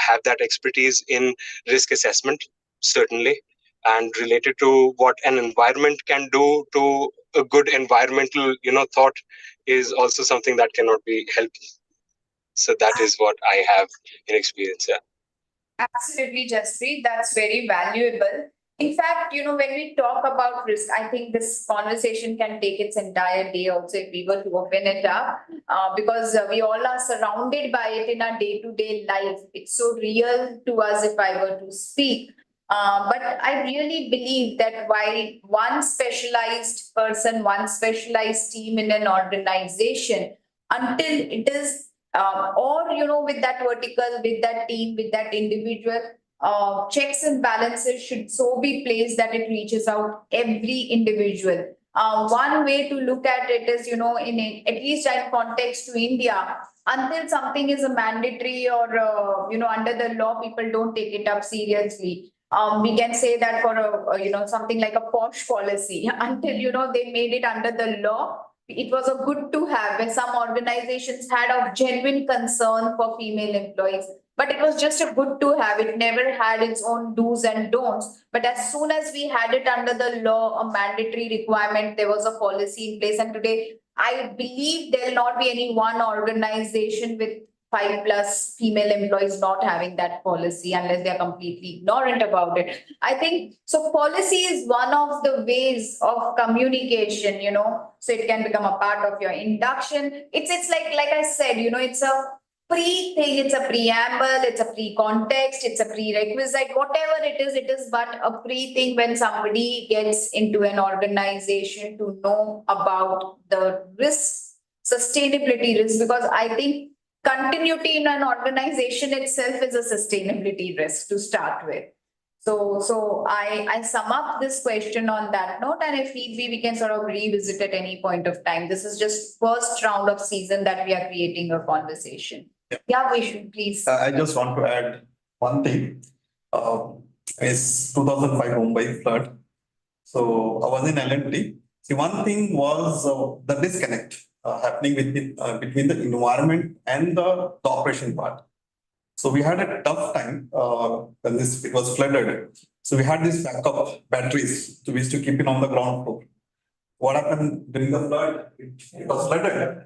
have that expertise in risk assessment, certainly, and related to what an environment can do to a good environmental thought is also something that cannot be helped. So that is what I have in experience. Yeah. Absolutely, Jaspreet. That's very valuable. In fact, when we talk about risk, I think this conversation can take its entire day also if we were to open it up, because we all are surrounded by it in our day-to-day life. It's so real to us if I were to speak. But I really believe that while one specialized person, one specialized team in an organization, until it is or with that vertical, with that team, with that individual, checks and balances should so be placed that it reaches out every individual. One way to look at it is, at least in context to India, until something is a mandatory or under the law, people don't take it up seriously. We can say that for something like a posh policy, until they made it under the law, it was a good to have when some organizations had a genuine concern for female employees. But it was just a good to have. It never had its own do's and don'ts. But as soon as we had it under the law, a mandatory requirement, there was a policy in place. And today, I believe there will not be any one organization with 5+ female employees not having that policy unless they're completely ignorant about it. I think so. Policy is one of the ways of communication, so it can become a part of your induction. It's like I said, it's a pre thing, it's a preamble, it's a pre-context, it's a prerequisite, whatever it is but a pre thing when somebody gets into an organization to know about the risk, sustainability risk, because I think continuity in an organization itself is a sustainability risk to start with. So I sum up this question on that note, and if need be, we can sort of revisit at any point of time. This is just first round of season that we are creating a conversation. Yeah, we should please. I just want to add one thing. It's 2005 Mumbai flood. So I was in L&T. See, one thing was the disconnect happening between the environment and the operation part. So we had a tough time when it was flooded. So we had these backup batteries, so we used to keep it on the ground floor. What happened during the flood? It was flooded,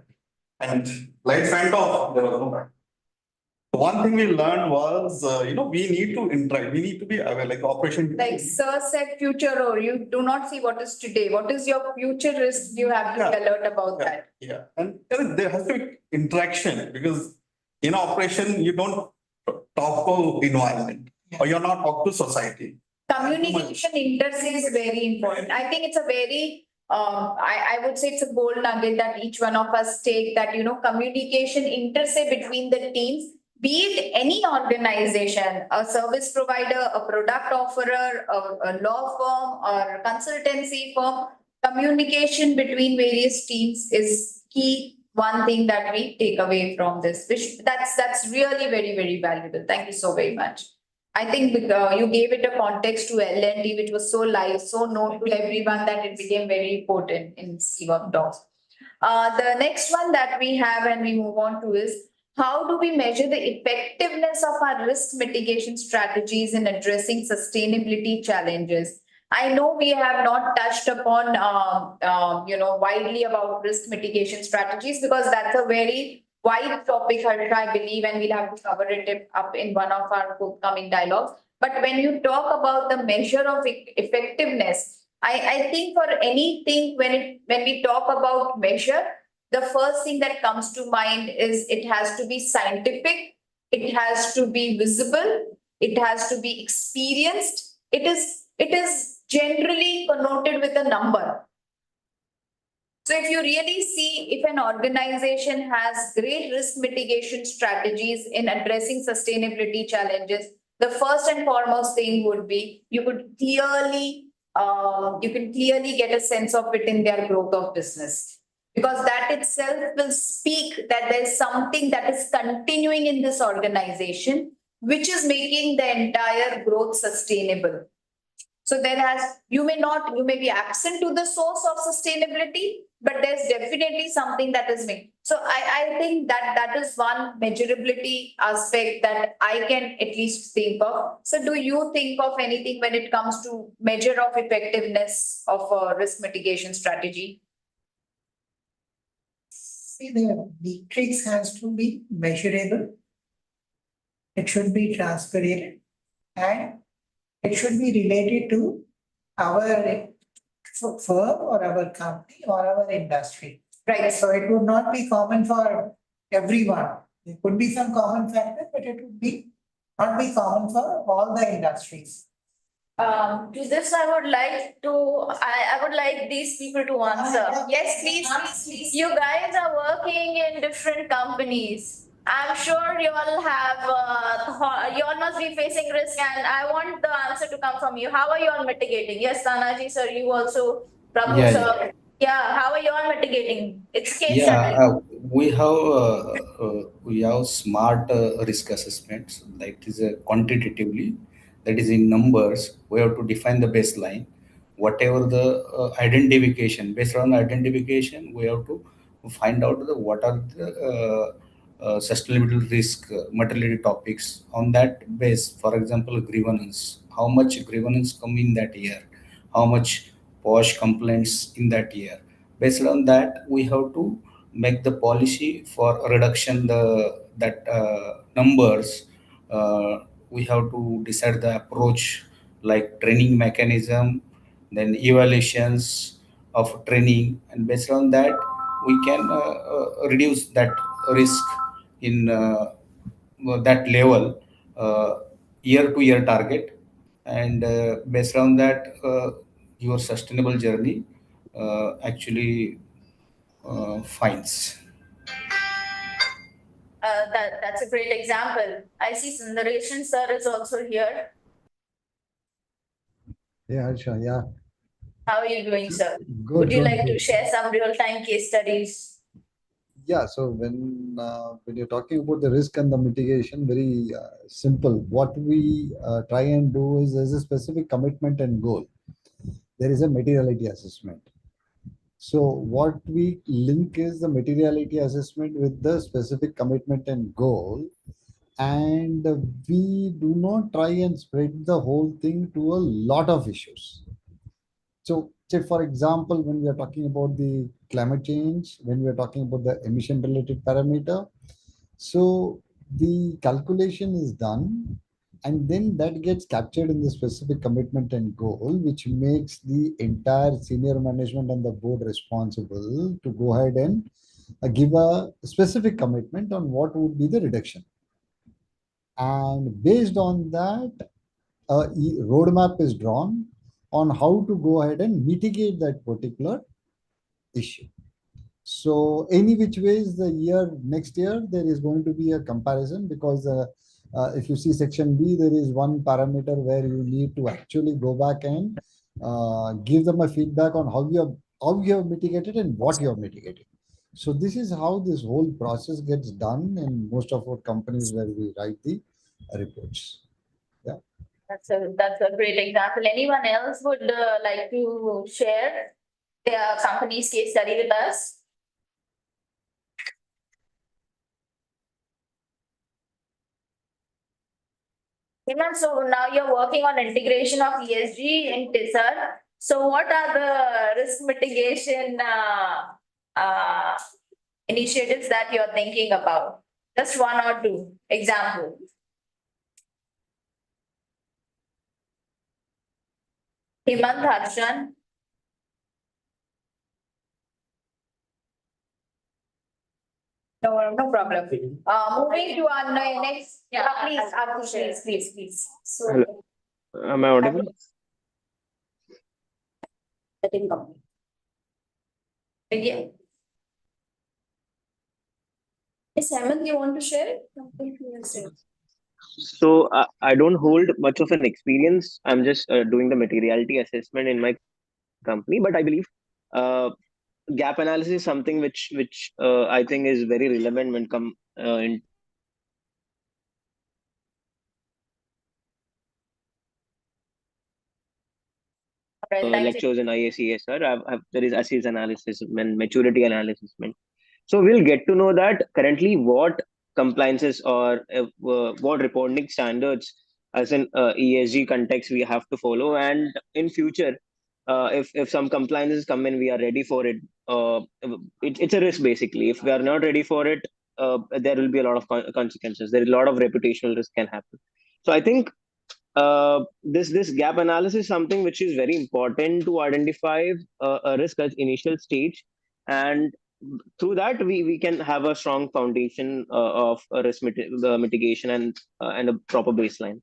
and lights went off. There was no light. One thing we learned was, we need to interact. We need to be aware, like operation. Like Sir said, future, or you do not see what is today. What is your future risk? You have to be alert about that. Yeah, and there has to be interaction, because in operation you don't talk to environment or you're not talk to society. Communication inter-se is very important. I think it's a very I would say it's a gold nugget that each one of us take, that communication inter-se between the teams be it any organization, a service provider, a product offerer, a law firm, or a consultancy firm, communication between various teams is key. One thing that we take away from this, which that's really very valuable. Thank you so very much. I think you gave it a context to L&D, which was so live, so known to everyone that it became very important in scheme of dogs. The next one that we have and we move on to is how do we measure the effectiveness of our risk mitigation strategies in addressing sustainability challenges? I know we have not touched upon, widely about risk mitigation strategies because that's a very wide topic, Harsha, I believe, and we'll have to cover it up in one of our forthcoming dialogues. But when you talk about the measure of effectiveness, I think for anything, when we talk about measure, the first thing that comes to mind is it has to be scientific, it has to be visible, it has to be experienced. It is generally connoted with a number. So if you really see if an organization has great risk mitigation strategies in addressing sustainability challenges, the first and foremost thing would be you can clearly get a sense of it in their growth of business. Because that itself will speak that there's something that is continuing in this organization, which is making the entire growth sustainable. So you may be absent to the source of sustainability, but there's definitely something that is made. So I think that is one measurability aspect that I can at least think of. So do you think of anything when it comes to measure of effectiveness of a risk mitigation strategy? See, the matrix has to be measurable. It should be transparent and it should be related to our firm or our company or our industry. Right. So it would not be common for everyone. There could be some common factors, but it would not be common for all the industries. To this, I would like these people to answer. Yes, please. You guys are working in different companies. I'm sure you all you all must be facing risk, and I want the answer to come from you. How are you all mitigating? Yes, Tanaji sir, you also, Prabhu Yeah, sir. Yeah, how are you all mitigating? It's case Yeah, study. we have smart risk assessments. Like it is quantitatively, that is in numbers. We have to define the baseline. Whatever the identification, based on identification, we have to find out what are the sustainability risk materiality topics. On that base, for example, grievance. How much grievance come in that year? How much POSH complaints in that year? Based on that, we have to make the policy for reduction that numbers. We have to decide the approach like training mechanism, then evaluations of training, and based on that we can reduce that risk in that level, year to year target, and based on that your sustainable journey actually finds. That's a great example. I see Sundaresan sir is also here. Yeah, Harsha, yeah. How are you doing, sir? Good, Would you good, like to good. share some real-time case studies? Yeah, so when you're talking about the risk and the mitigation, very simple. What we try and do is there's a specific commitment and goal. There is a materiality assessment. So what we link is the materiality assessment with the specific commitment and goal, and we do not try and spread the whole thing to a lot of issues. So, say for example, when we are talking about the climate change, when we are talking about the emission related parameter, so the calculation is done and then that gets captured in the specific commitment and goal, which makes the entire senior management and the board responsible to go ahead and give a specific commitment on what would be the reduction. And based on that, a roadmap is drawn on how to go ahead and mitigate that particular issue. So any which ways the next year, there is going to be a comparison because if you see section B, there is one parameter where you need to actually go back and give them a feedback on how you have mitigated and what you have mitigated. So this is how this whole process gets done in most of our companies where we write the reports. Yeah. That's a great example. Anyone else would like to share their company's case study with us? Iman, so now you're working on integration of ESG in TISR. So what are the risk mitigation initiatives that you're thinking about? Just one or two examples. Hemant, Harshan. No problem. Moving to our next, please. So, Hello. Am I audible? I think company. yeah. Yes, Hemant, you want to share it? Something you will say. So I don't hold much of an experience. I'm just doing the materiality assessment in my company, but I believe gap analysis is something which I think is very relevant when come in lectures in IACSR. There is assets analysis and maturity analysis. So we'll get to know that currently what compliances or what reporting standards as an ESG context we have to follow, and in future, if some compliances come in, we are ready for it. It's a risk basically. If we are not ready for it, there will be a lot of consequences. There is a lot of reputational risk can happen. So I think this gap analysis is something which is very important to identify a risk at initial stage, and through that we can have a strong foundation of the mitigation and a proper baseline.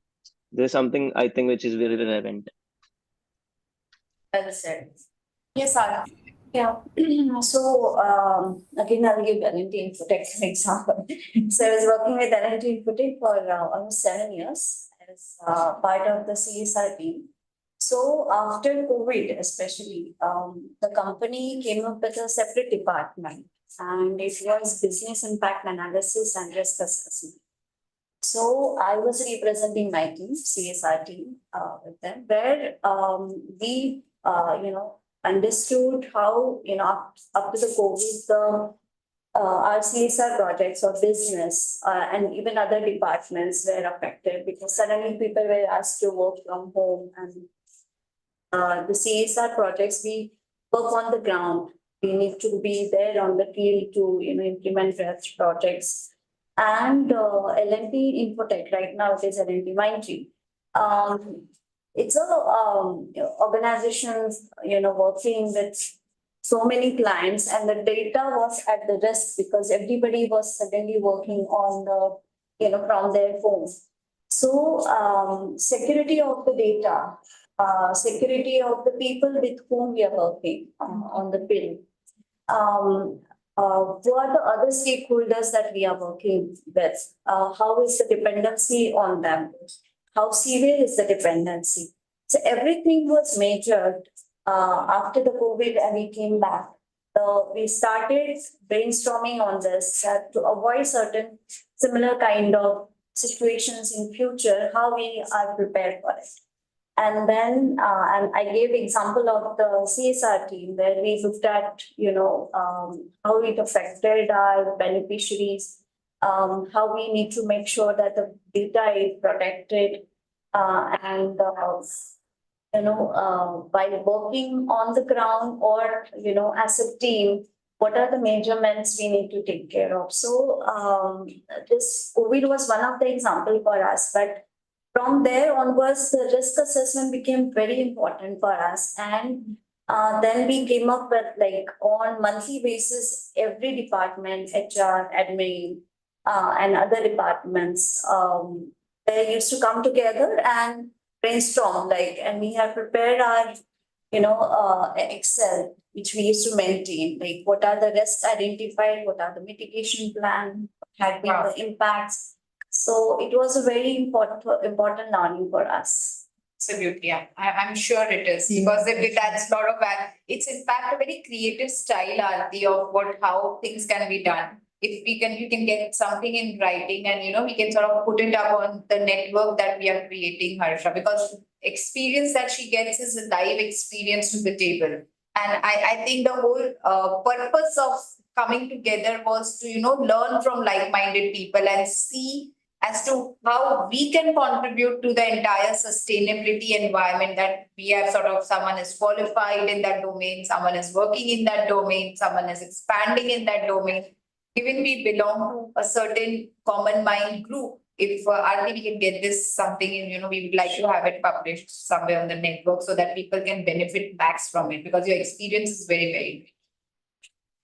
This is something I think which is very relevant. Well said. Yes, Sarah. Yeah. So again, I'll give L&T Infotech as an example. So I was working with L&T Infotech for almost 7 years as part of the CSR team. So after COVID, especially, the company came up with a separate department, and it was business impact analysis and risk assessment. So I was representing my team, CSR team, with them, where we, understood how, up to the COVID, the our CSR projects or business and even other departments were affected because suddenly people were asked to work from home, and the CSR projects, we work on the ground. We need to be there on the field to implement projects. And L&T Infotech, right now it is L&T Mindtree. It's a organization, working with so many clients, and the data was at the risk because everybody was suddenly working on from their phones. So security of the data, security of the people with whom we are working on the field. Who are the other stakeholders that we are working with? How is the dependency on them? How severe is the dependency? So everything was measured after the COVID, and we came back. We started brainstorming on this to avoid certain similar kind of situations in future, how we are prepared for it. And then and I gave example of the CSR team where we looked at, how it affected our beneficiaries, how we need to make sure that the data is protected, and by working on the ground or, as a team, what are the measurements we need to take care of? So this COVID was one of the example for us, but from there onwards, the risk assessment became very important for us. And then we came up with, like, on monthly basis, every department, HR, admin, and other departments, they used to come together and brainstorm, and we have prepared our, Excel which we used to maintain, like what are the risks identified, what are the mitigation plan, what had been the impacts. So it was a very important learning for us. Absolutely, yeah. I'm sure it is because that's a lot of it's in fact a very creative style, Aarti, of how things can be done. If you can get something in writing and we can sort of put it up on the network that we are creating, Harsha, because experience that she gets is a live experience to the table. And I think the whole purpose of coming together was to, learn from like-minded people and see as to how we can contribute to the entire sustainability environment that we have someone is qualified in that domain, someone is working in that domain, someone is expanding in that domain. Given we belong to a certain common mind group, if Aarti, we can get this something in, we would like to have it published somewhere on the network so that people can benefit max from it because your experience is very, very.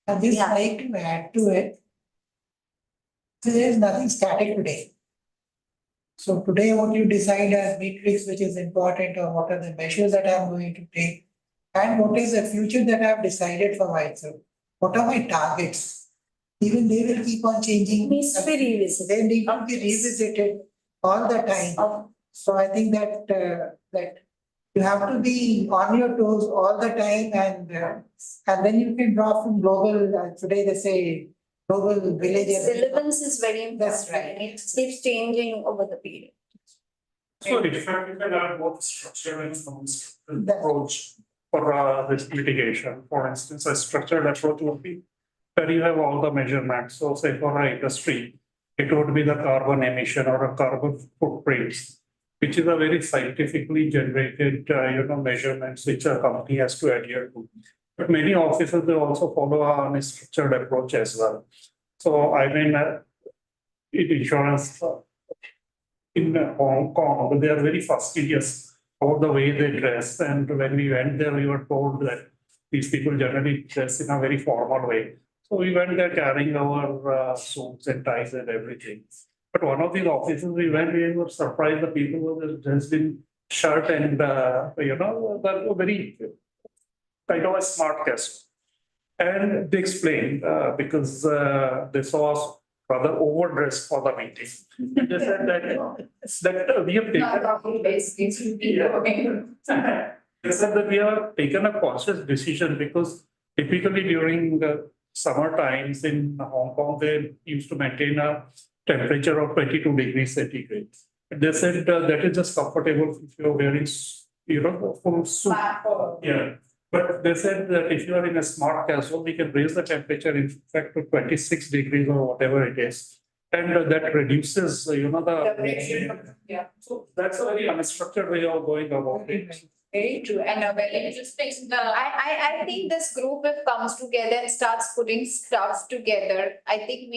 I just like to add to it. So there is nothing static today. So today what you decide as matrix which is important or what are the measures that I'm going to take and what is the future that I've decided for myself. What are my targets? Even they will keep on changing. Needs to be revisited. They need to be revisited all the time. So I think that that you have to be on your toes all the time and then you can draw from global. Today they say global village. Relevance is very important. That's right. And it keeps changing over the period. So in fact, you can have both structured and non-structured approach for risk mitigation. For instance, a structured approach would be where you have all the measurements. So say for our industry, it would be the carbon emission or a carbon footprints, which is a very scientifically generated, measurements which a company has to adhere to. But many offices, they also follow a structured approach as well. So I mean, in insurance in Hong Kong, they are very fastidious about the way they dress. And when we went there, we were told that these people generally dress in a very formal way. So we went there carrying our suits and ties and everything. But one of these offices we went, we were surprised the people were dressed in shirt and, that were very kind of a smart casual. And they explained because they saw us rather overdressed for the meeting. They said that we have they said that we have taken a conscious decision because typically during the summer times in Hong Kong, they used to maintain a temperature of 22 degrees centigrade. They said that is just comfortable if you're wearing, full suit. Yeah. But they said that if you are in a smart casual, we can raise the temperature in fact to 26 degrees or whatever it is. And that reduces, the. Yeah. So that's a very unstructured way of going about it. Very true. And very interesting. I think this group, if comes together and starts putting stuff together, I think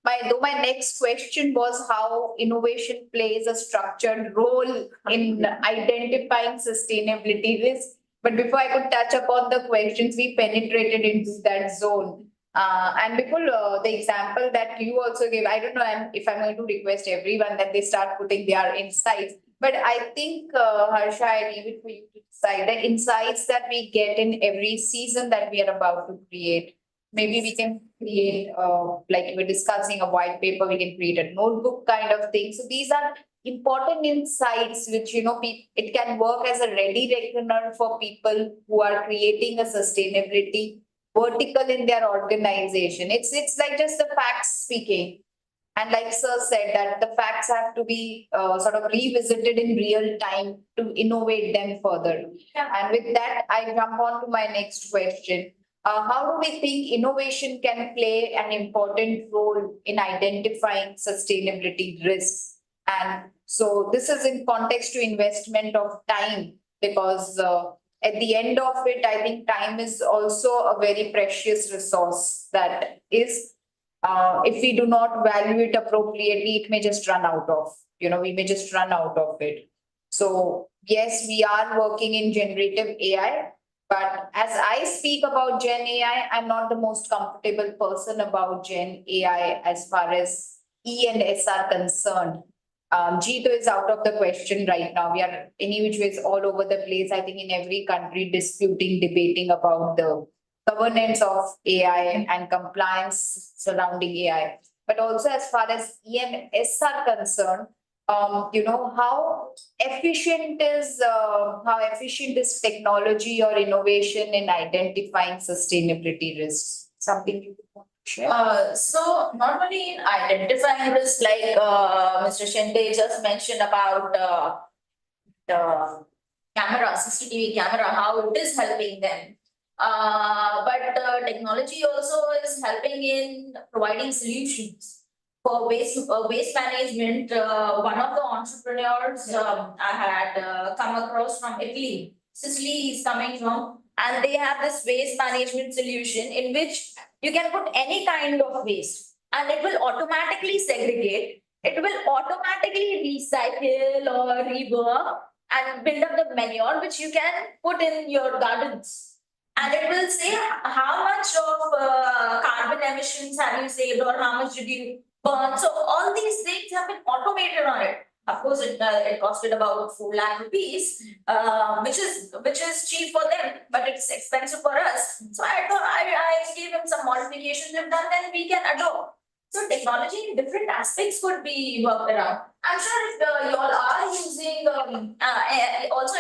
my next question was how innovation plays a structured role in identifying sustainability risk. But before I could touch upon the questions, we penetrated into that zone. And Vipul, the example that you also gave, I don't know if I'm going to request everyone that they start putting their insights. But I think, Harsha, I leave it for you to decide the insights that we get in every season that we are about to create. Maybe we can create, like we're discussing a white paper, we can create a notebook kind of thing. So these are important insights which, it can work as a ready reckoner for people who are creating a sustainability vertical in their organization. It's like just the facts speaking. And like Sir said, that the facts have to be sort of revisited in real time to innovate them further. And with that, I jump on to my next question. How do we think innovation can play an important role in identifying sustainability risks? And so this is in context to investment of time, because at the end of it, I think time is also a very precious resource that is, if we do not value it appropriately, it may just run out of, we may just run out of it. So yes, we are working in generative AI, but as I speak about Gen AI, I'm not the most comfortable person about Gen AI as far as E and S are concerned. G is out of the question right now. We are any which ways all over the place. I think in every country disputing, debating about the governance of AI and compliance surrounding AI, but also as far as EMS are concerned, how efficient is technology or innovation in identifying sustainability risks? Something you want to share? So not only in identifying this, like Mr. Shinde just mentioned about the camera, CCTV camera, how it is helping them. But technology also is helping in providing solutions for waste management. One of the entrepreneurs I had come across from Italy, Sicily is coming from, and they have this waste management solution in which you can put any kind of waste and it will automatically segregate. It will automatically recycle or rework and build up the manure which you can put in your gardens. And it will say how much of carbon emissions have you saved or how much did you burn. So all these things have been automated on it. Of course, it costed about 4 lakh rupees, which is cheap for them, but it's expensive for us. So I thought I gave him some modifications. If done, then we can adopt. So technology in different aspects could be worked around. I'm sure if you all are using also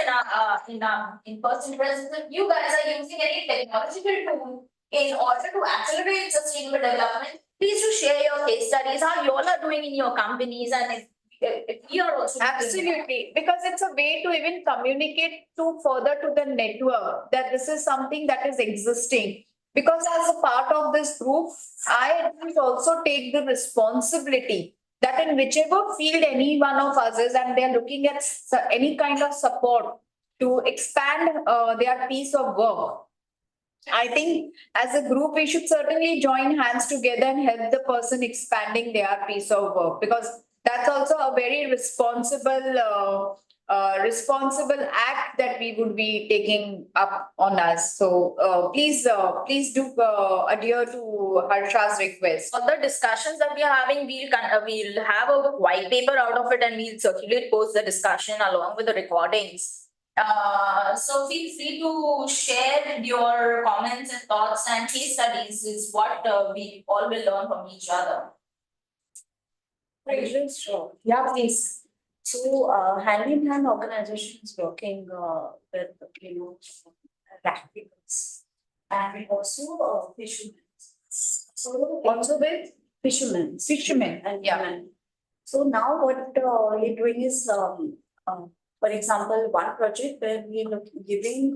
in person presence, if you guys are using any technological tool in order to accelerate sustainable development, please do share your case studies, how you all are doing in your companies, and if you are also Absolutely, because it's a way to even communicate to further to the network that this is something that is existing. Because as a part of this group, I will also take the responsibility that in whichever field any one of us is, and they're looking at any kind of support to expand their piece of work. I think as a group, we should certainly join hands together and help the person expanding their piece of work, because that's also a very responsible act that we would be taking up on us. So please do adhere to Harsha's request. For the discussions that we are having, we'll have a white paper out of it and we'll circulate post the discussion along with the recordings. So feel free to share your comments and thoughts and case studies is what we all will learn from each other. Sure. Yeah, please. So, hand in hand organizations working with, practicals and also fishermen. So, Also with fishermen and yeah. women. So now what we're doing is, for example, one project where we are giving,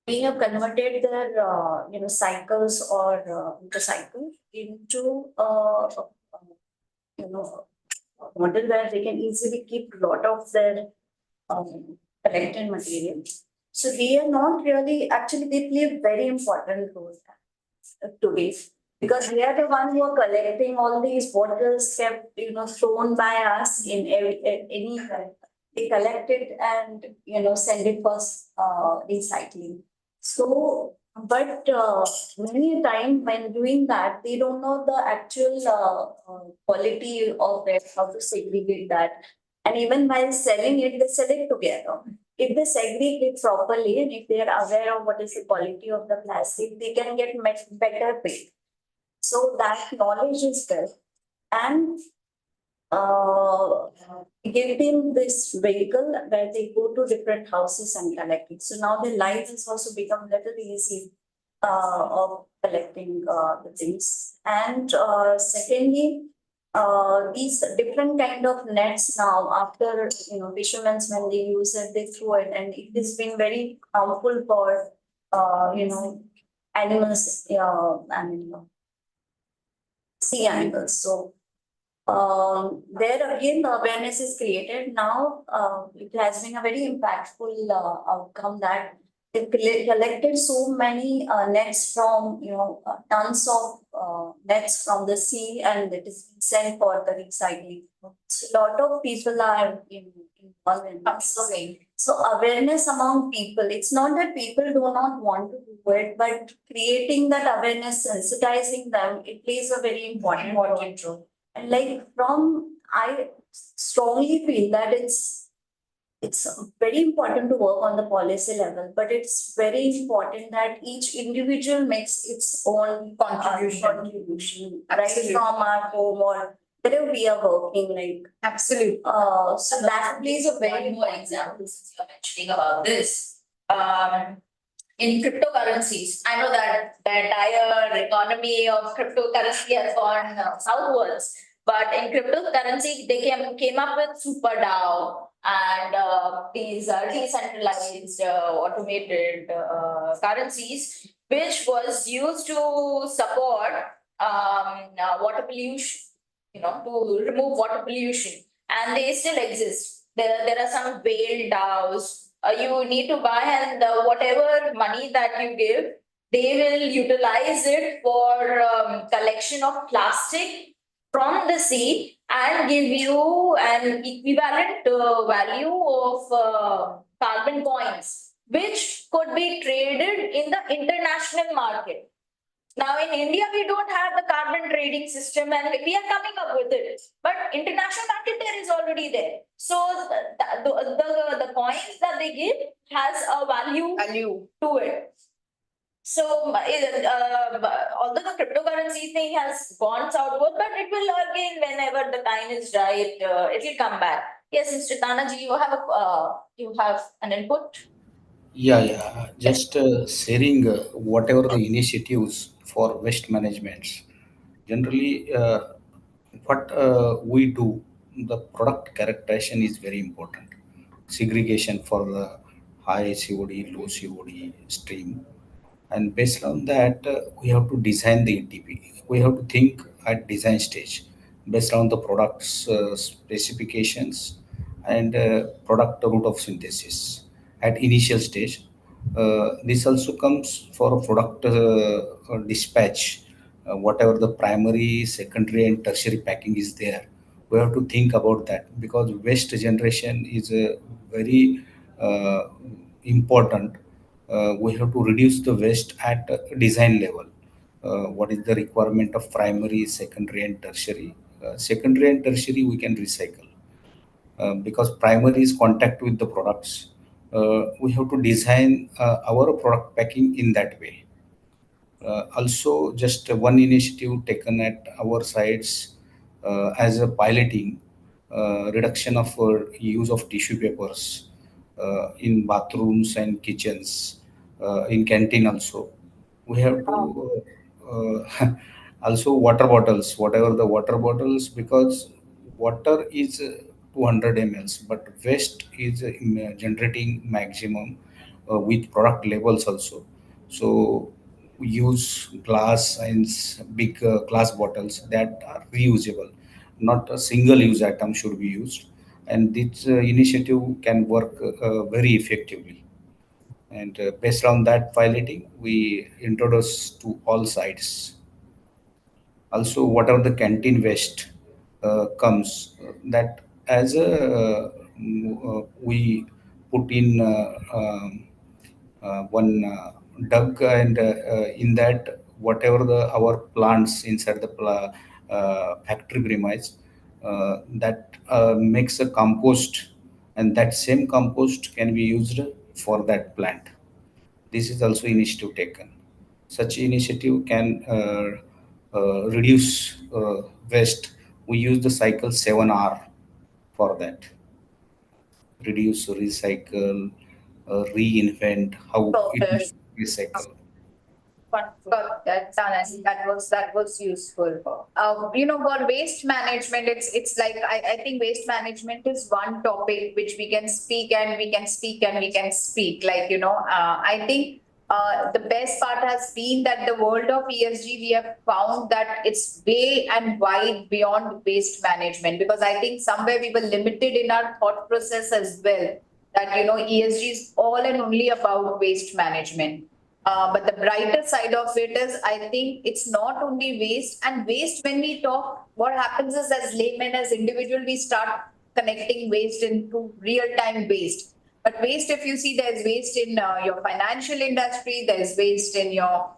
we have converted their, cycles or motorcycle into, model where they can easily keep a lot of their collected material. So they are not really, actually they play a very important role today, because they are the one who are collecting all these bottles kept, thrown by us in any they collect it and, send it for recycling. So, but many a time when doing that, they don't know the actual quality of it, how to segregate that. And even while selling it, they sell it together. If they segregate it properly and if they are aware of what is the quality of the plastic, they can get much better paid. So that knowledge is there. And give them this vehicle where they go to different houses and collect it. So now their life has also become a little easy of collecting the things. And secondly, these different kind of nets now, after fishermen, when they use it, they throw it, and it has been very harmful for animals, sea animals. So there again, the awareness is created. Now it has been a very impactful outcome that they collected so many nets from, tons of nets from the sea, and it is sent for the recycling. So a lot of people are involved in this. So awareness among people, it's not that people do not want to do it, but creating that awareness, sensitizing them, it plays a very important role. And I strongly feel that it's very important to work on the policy level, but it's very important that each individual makes its own contribution right Absolutely. from our home or wherever we are working, like. Absolutely. So that plays a very One more example since you're mentioning about this. In cryptocurrencies, I know that the entire economy of cryptocurrency has gone southwards, but in cryptocurrency, they came up with Super DAO and these decentralized automated currencies, which was used to support water pollution, to remove water pollution, and they still exist. There are some whale DAOs. You need to buy, and whatever money that you give, they will utilize it for collection of plastic from the sea and give you an equivalent value of carbon coins, which could be traded in the international market. Now in India, we don't have the carbon trading system and we are coming up with it. But international market there is already there. So the coins that they give has a value to it. So although the cryptocurrency thing has gone southward, but it will again, whenever the time is right, it will come back. Yes, Mr. Tanaji, you have an input? Yeah. Just sharing whatever the initiatives for waste management. Generally, what we do, the product characterization is very important. Segregation for the high COD, low COD stream. And based on that, we have to design the ETP. We have to think at design stage based on the product's specifications and product route of synthesis at initial stage. This also comes for product dispatch, whatever the primary, secondary, and tertiary packing is there. We have to think about that because waste generation is a very important. We have to reduce the waste at design level. What is the requirement of primary, secondary, and tertiary? Secondary and tertiary we can recycle because primary is contact with the products. We have to design our product packing in that way. Also, just one initiative taken at our sites as a piloting reduction of use of tissue papers in bathrooms and kitchens, in canteen also. We have to also water bottles, whatever the water bottles, because water is 200 mls, but waste is generating maximum with product labels also. So we use glass and big glass bottles that are reusable, not a single use item should be used. And this initiative can work very effectively. And based on that piloting, we introduce to all sites. Also, whatever the canteen waste comes, that as a we put in one dug, and in that whatever the our plants inside the factory premise, that makes a compost, and that same compost can be used for that plant. This is also initiative taken. Such initiative can reduce waste. We use the cycle 7R for that. Reduce, recycle, reinvent how it is recycle. Got that done. I think that was useful. For waste management, it's like I think waste management is one topic which we can speak and we can speak and we can speak. I think the best part has been that the world of ESG, we have found that it's way and wide beyond waste management, because I think somewhere we were limited in our thought process as well, that ESG is all and only about waste management. But the brighter side of it is, I think it's not only waste. And waste, when we talk, what happens is, as laymen, as individual, we start connecting waste into real-time waste. But waste, if you see, there's waste in your financial industry, there's waste in your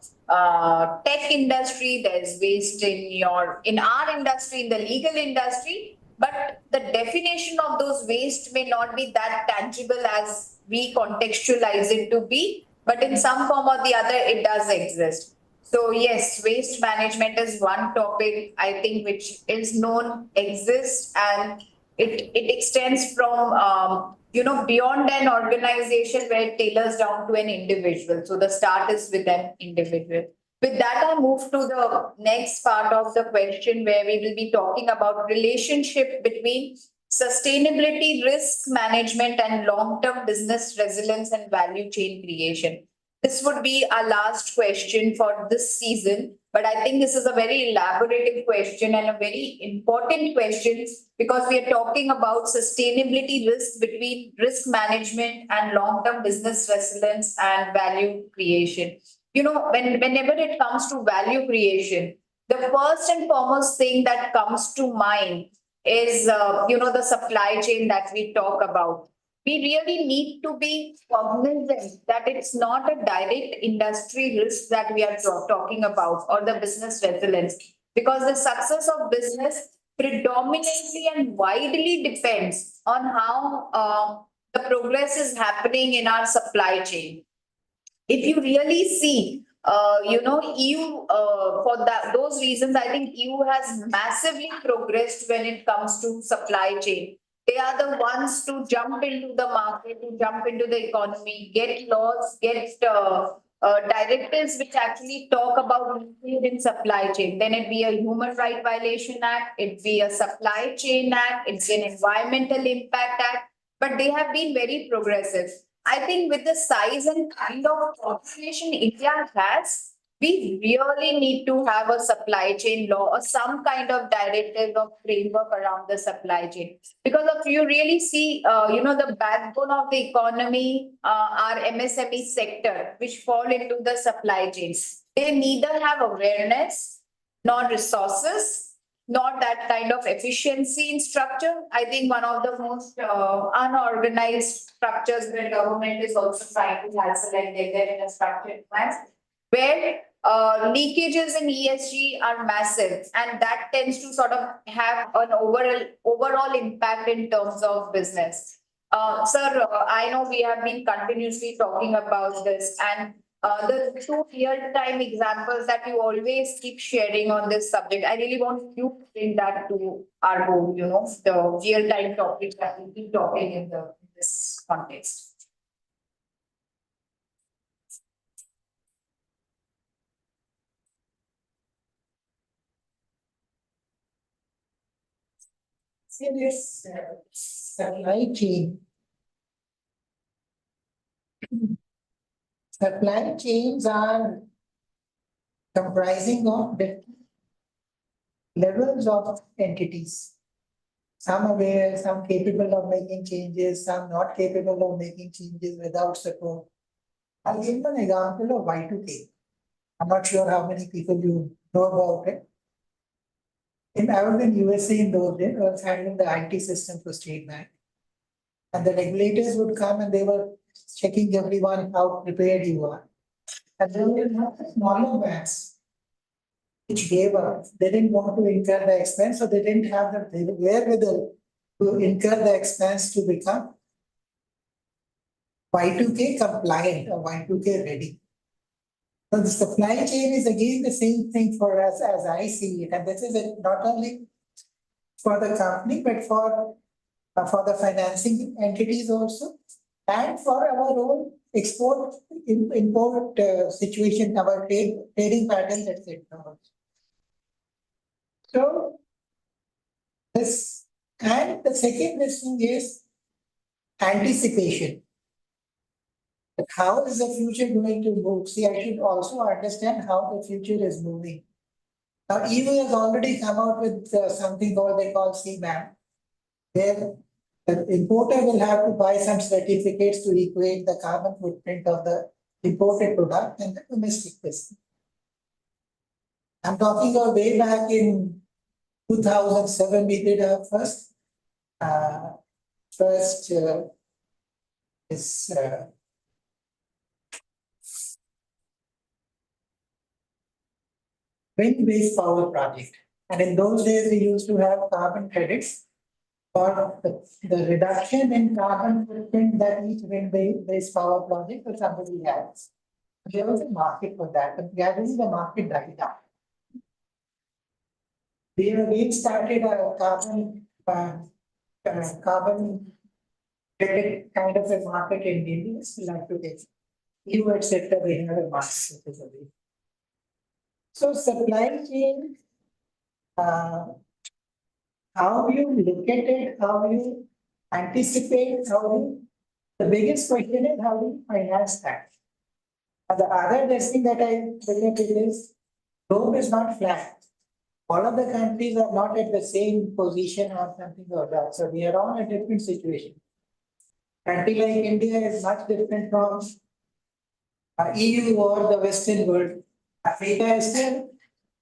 tech industry, there's waste in our industry, in the legal industry. but the definition of those waste may not be that tangible as we contextualize it to be, but in some form or the other, it does exist. So yes, waste management is one topic I think which is known, exists, and it extends from beyond an organization where it tailors down to an individual. So the start is with an individual. With that, I move to the next part of the question where we will be talking about relationship between sustainability, risk management, and long-term business resilience and value chain creation. This would be our last question for this season, but I think this is a very elaborative question and a very important question because we are talking about sustainability risk between risk management and long-term business resilience and value creation. Whenever it comes to value creation, the first and foremost thing that comes to mind is, the supply chain that we talk about. We really need to be cognizant that it's not a direct industry risk that we are talking about or the business resilience, because the success of business predominantly and widely depends on how the progress is happening in our supply chain. If you really see, EU, for those reasons, I think EU has massively progressed when it comes to supply chain. They are the ones to jump into the market, to jump into the economy, get laws, get directives which actually talk about leakage in supply chain. Then it be a Human Right Violation Act, it be a Supply Chain Act, it's an Environmental Impact Act, but they have been very progressive. I think with the size and kind of population India has, we really need to have a supply chain law or some kind of directive or framework around the supply chain. Because if you really see, the backbone of the economy, our MSME sector, which fall into the supply chains, they neither have awareness nor resources, not that kind of efficiency in structure. I think one of the most unorganized structures where government is also trying to hassle and get there in a structured manner, where leakages in ESG are massive, and that tends to sort of have an overall impact in terms of business. Sir, I know we have been continuously talking about this, and the two real-time examples that you always keep sharing on this subject, I really want you to bring that to our home, the real-time topics that we keep talking in this context. See this supply chain. Supply chains are comprising of different levels of entities. Some aware, some capable of making changes, some not capable of making changes without support. I'll give you an example of Y2K. I'm not sure how many people you know about it. I was in USA in those days. I was handling the IT system for State Bank. And the regulators would come and they were checking everyone how prepared you are. And then we have smaller banks which gave up. They didn't want to incur the expense, so they didn't have the wherewithal to incur the expense to become Y2K compliant or Y2K ready. So the supply chain is again the same thing for us as I see it. And this is not only for the company, but for the financing entities also, and for our own export import situation, our trading patterns, etc. So this, and the second thing is anticipation. How is the future going to move? See, I should also understand how the future is moving. Now, EU has already come out with something they call CBAM, where the importer will have to buy some certificates to equate the carbon footprint of the imported product and the domestic business. I'm talking of way back in 2007, we did our first wind-based power project. And in those days, we used to have carbon credits for the reduction in carbon footprint that each wind-based power project or somebody has. There was a market for that, but gradually the market died down. We again started a carbon credit kind of a market in India, like to take keyword sector, we have a market. So supply chain, how you look at it, how you anticipate, the biggest question is how you finance that. And the other thing that I believe is, globe is not flat. All of the countries are not at the same position or something like that. So we are all in a different situation. Country like India is much different from EU or the Western world. Africa is still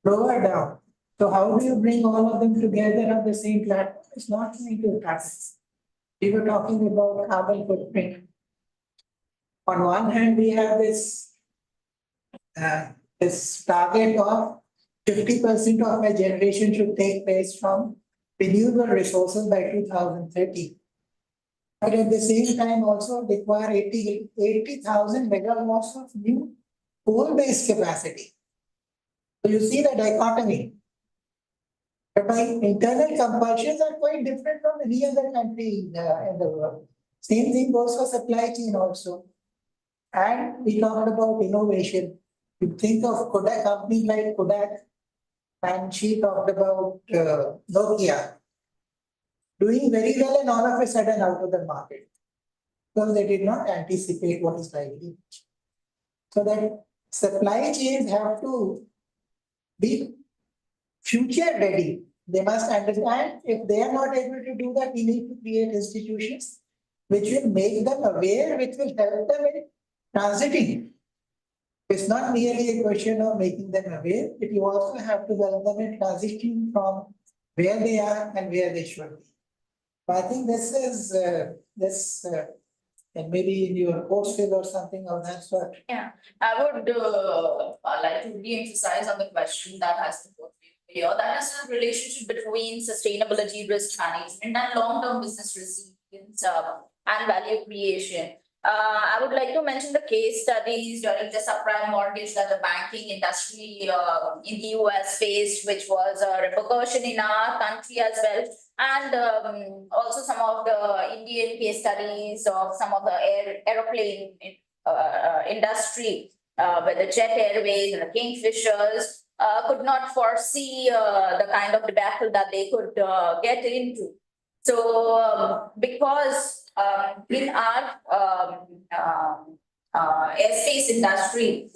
lower down. So how do you bring all of them together on the same platform? It's not going to happen. We were talking about carbon footprint. On one hand, we have this target of 50% of my generation should take place from renewable resources by 2030. But at the same time, also require 80,000 megawatts of new coal-based capacity. So you see the dichotomy. But my internal compulsions are quite different from any other country in the world. Same thing goes for supply chain also. And we talked about innovation. You think of Kodak, company like Kodak, and she talked about Nokia doing very well and all of a sudden out of the market because they did not anticipate what is likely. So that supply chains have to be future ready. They must understand if they are not able to do that, we need to create institutions which will make them aware, which will help them in transiting. It's not merely a question of making them aware, but you also have to help them in transitioning from where they are and where they should be. But I think this is and maybe in your courses or something of that sort. Yeah, I would like to re-emphasize on the question that has been put here. That is the relationship between sustainability, risk management, and long-term business resilience and value creation. I would like to mention the case studies during the subprime mortgage that the banking industry in the US faced, which was a repercussion in our country as well. And also some of the Indian case studies of some of the aeroplane industry, where the Jet Airways and the Kingfishers could not foresee the kind of debacle that they could get into. So because in our airspace industry,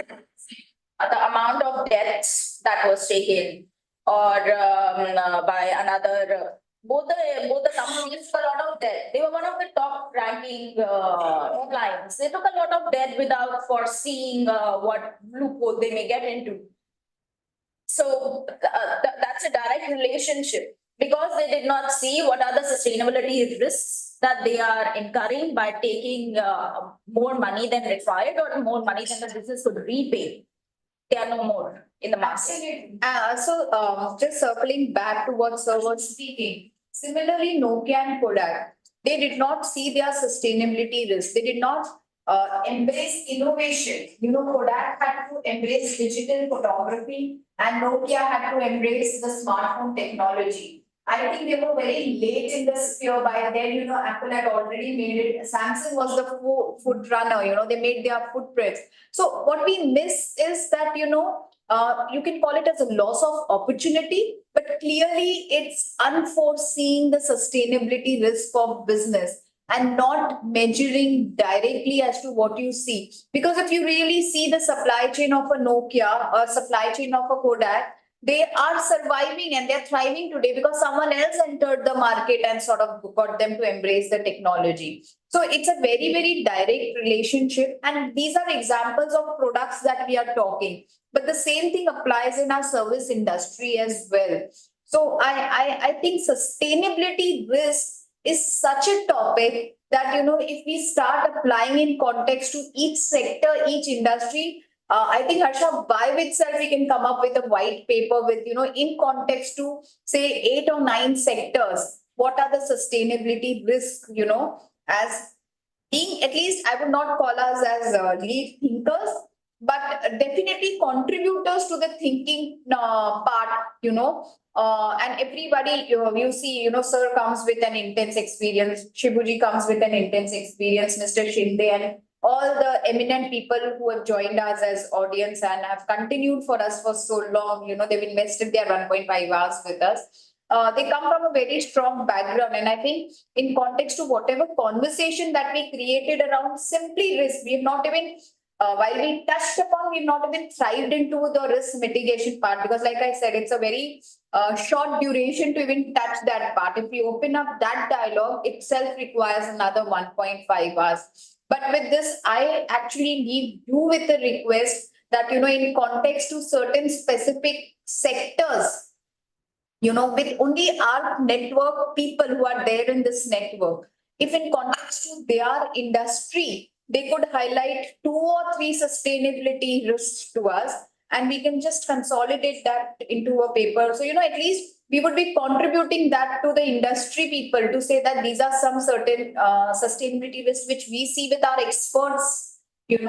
the amount of debts that was taken or by another, both the companies took a lot of debt. They were one of the top ranking airlines. They took a lot of debt without foreseeing what loophole they may get into. So that's a direct relationship because they did not see what are the sustainability risks that they are incurring by taking more money than required or more money than the business could repay. They are no more in the market. Absolutely. Just circling back to what Sir was speaking. Similarly, Nokia and Kodak, they did not see their sustainability risk. They did not embrace innovation. You know, Kodak had to embrace digital photography and Nokia had to embrace the smartphone technology. I think they were very late in the sphere. By then, you know, Apple had already made it. Samsung was the foot runner, you know, they made their footprints. So what we miss is that, you know, you can call it as a loss of opportunity, but clearly it's unforeseeing the sustainability risk of business and not measuring directly as to what you see. Because if you really see the supply chain of a Nokia or supply chain of a Kodak, they are surviving and they're thriving today because someone else entered the market and sort of got them to embrace the technology. So it's a very, very direct relationship. And these are examples of products that we are talking. But the same thing applies in our service industry as well. So I think sustainability risk is such a topic that, you know, if we start applying in context to each sector, each industry, I think, Harsha, by itself, we can come up with a white paper with, you know, in context to say 8 or 9 sectors what are the sustainability risks, as being, at least I would not call us as lead thinkers, but definitely contributors to the thinking part, and everybody, you see, sir comes with an intense experience, Shibuji comes with an intense experience, Mr. Shinde, and all the eminent people who have joined us as audience and have continued for us for so long, they've invested their 1.5 hours with us. They come from a very strong background, and I think in context to whatever conversation that we created around simply risk, we've not even while we touched upon, we've not even thrived into the risk mitigation part, because like I said, it's a very short duration to even touch that part. If we open up that dialogue, itself requires another 1.5 hours. But with this, I actually leave you with a request that, in context to certain specific sectors, with only our network people who are there in this network, if in context to their industry, they could highlight 2 or 3 sustainability risks to us, and we can just consolidate that into a paper. So, at least we would be contributing that to the industry people to say that these are some certain sustainability risks which we see with our experts, and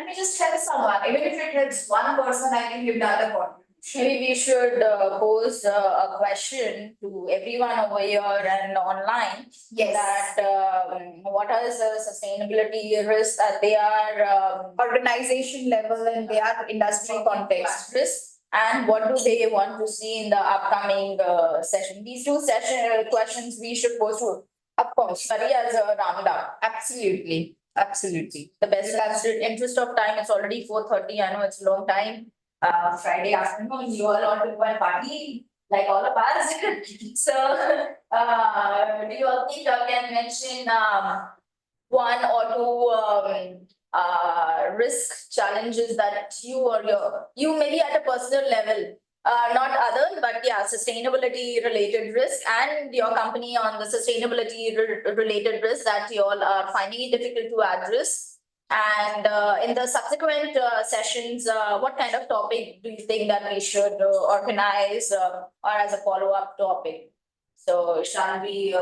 we just help someone. Even if it helps one person, I think we've done the contribution. Maybe we should pose a question to everyone over here and online. Yes. That what is the sustainability risk that they are organization level and their industry context. risk, and what do they want to see in the upcoming session? These two questions we should pose to, Of course. study as a roundup. Absolutely. Absolutely. The best interest of time, it's already 4:30. I know it's a long time. Friday afternoon, you all want to go and party like all of us. So, do you all think I can mention one or two risk challenges that you or you maybe at a personal level, not others, but yeah, sustainability related risk, and your company on the sustainability related risk that you all are finding it difficult to address? And in the subsequent sessions, what kind of topic do you think that we should organize or as a follow-up topic? So shall we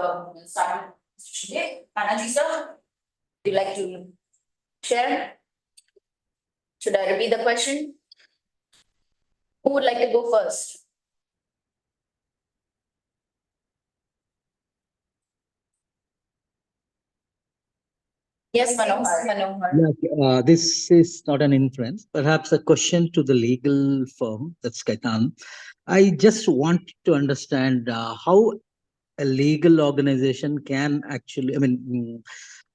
start with Anaji sir? Would you like to share? Should I repeat the question? Who would like to go first? Yes, Manohar. Yeah, this is not an inference, perhaps a question to the legal firm, that's Kaitan. I just want to understand how a legal organization can actually,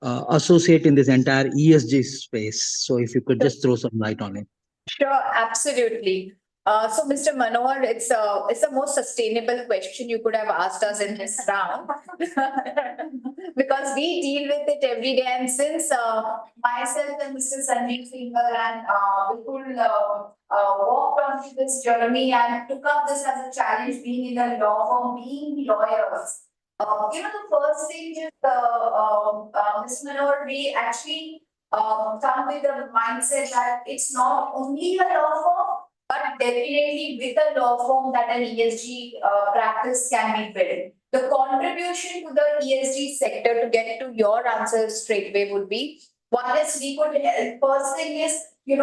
associate in this entire ESG space. So if you could just throw some light on it. Sure, absolutely. So Mr. Manohar, it's the most sustainable question you could have asked us in this round. Because we deal with it every day. And since myself and Mr. Sanjeev Singhal and Vipul walked onto this journey and took up this as a challenge, being in a law firm, being lawyers. The first thing is, Mr. Manohar, we actually come with the mindset that it's not only a law firm, but definitely with a law firm that an ESG practice can be built. The contribution to the ESG sector, to get to your answer straight away, would be one is we could help. First thing is, with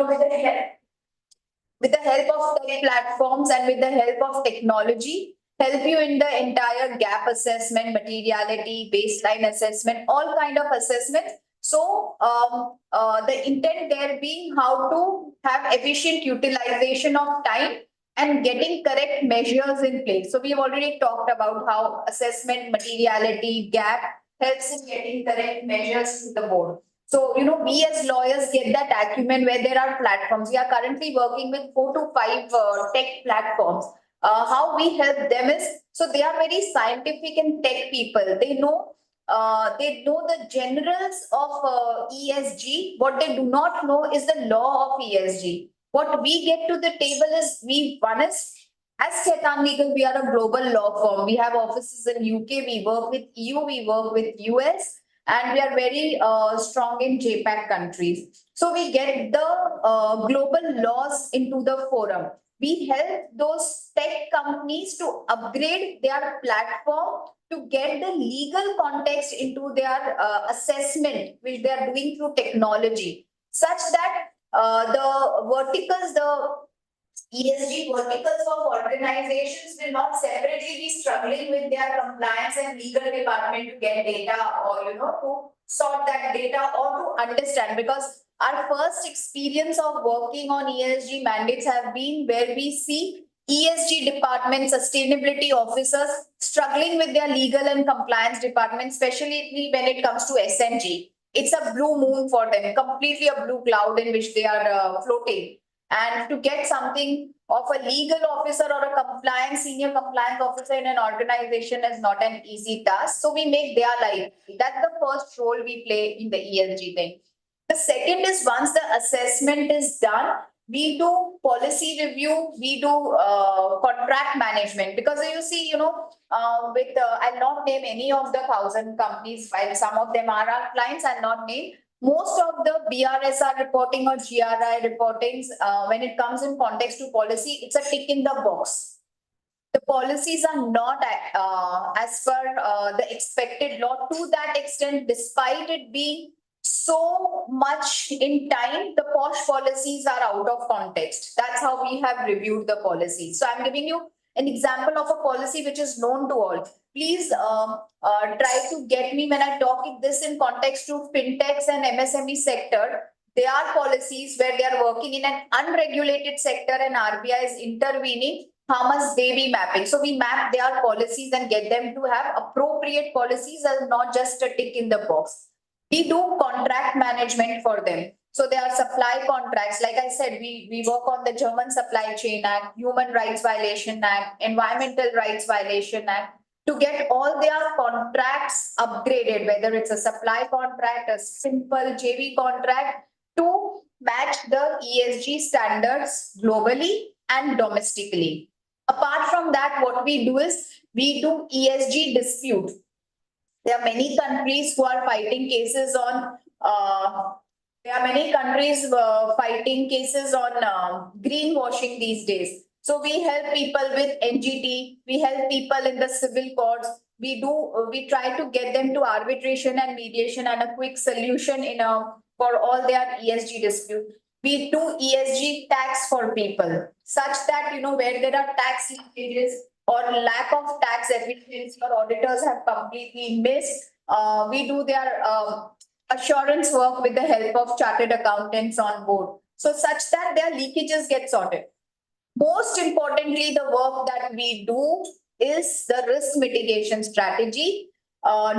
the help of tech platforms and with the help of technology, help you in the entire gap assessment, materiality, baseline assessment, all kind of assessments. So the intent there being how to have efficient utilization of time and getting correct measures in place. So we've already talked about how assessment, materiality, gap helps in getting correct measures to the board. So, we as lawyers get that acumen where there are platforms. We are currently working with 4 to 5 tech platforms. How we help them is, so they are very scientific and tech people. They know the generals of ESG. What they do not know is the law of ESG. What we get to the table is, one is, as Kaitan Legal, we are a global law firm. We have offices in UK, we work with EU, we work with US. and we are very strong in JPAC countries. So we get the global laws into the forum. We help those tech companies to upgrade their platform to get the legal context into their assessment, which they are doing through technology, such that the verticals, the ESG verticals of organizations will not separately be struggling with their compliance and legal department to get data, or to sort that data or to understand, because our first experience of working on ESG mandates have been where we see ESG department, sustainability officers struggling with their legal and compliance department, especially when it comes to SMG. It's a blue moon for them, completely a blue cloud in which they are floating. And to get something of a legal officer or a senior compliance officer in an organization is not an easy task. So we make their life. That's the first role we play in the ESG thing. The second is, once the assessment is done, we do policy review, we do contract management, because you see, I'll not name any of the 1,000 companies, while some of them are our clients, I'll not name. Most of the BRSR reporting or GRI reportings, when it comes in context to policy, it's a tick in the box. The policies are not as per the expected law to that extent, despite it being so much in time, the POSH policies are out of context. That's how we have reviewed the policy. So I'm giving you an example of a policy which is known to all. Please try to get me when I talk this in context to fintechs and MSME sector. There are policies where they are working in an unregulated sector and RBI is intervening. How must they be mapping? So we map their policies and get them to have appropriate policies and not just a tick in the box. We do contract management for them. So there are supply contracts. Like I said, we work on the German Supply Chain Act, Human Rights Violation Act, Environmental Rights Violation Act, to get all their contracts upgraded, whether it's a supply contract, a simple JV contract, to match the ESG standards globally and domestically. Apart from that, what we do is we do ESG dispute. There are many countries who are fighting cases on greenwashing these days. So we help people with NGT, we help people in the civil courts. We try to get them to arbitration and mediation and a quick solution for all their ESG dispute. We do ESG tax for people, such that where there are tax leakages or lack of tax efficiency or auditors have completely missed, we do their assurance work with the help of chartered accountants on board, so such that their leakages get sorted. Most importantly, the work that we do is the risk mitigation strategy,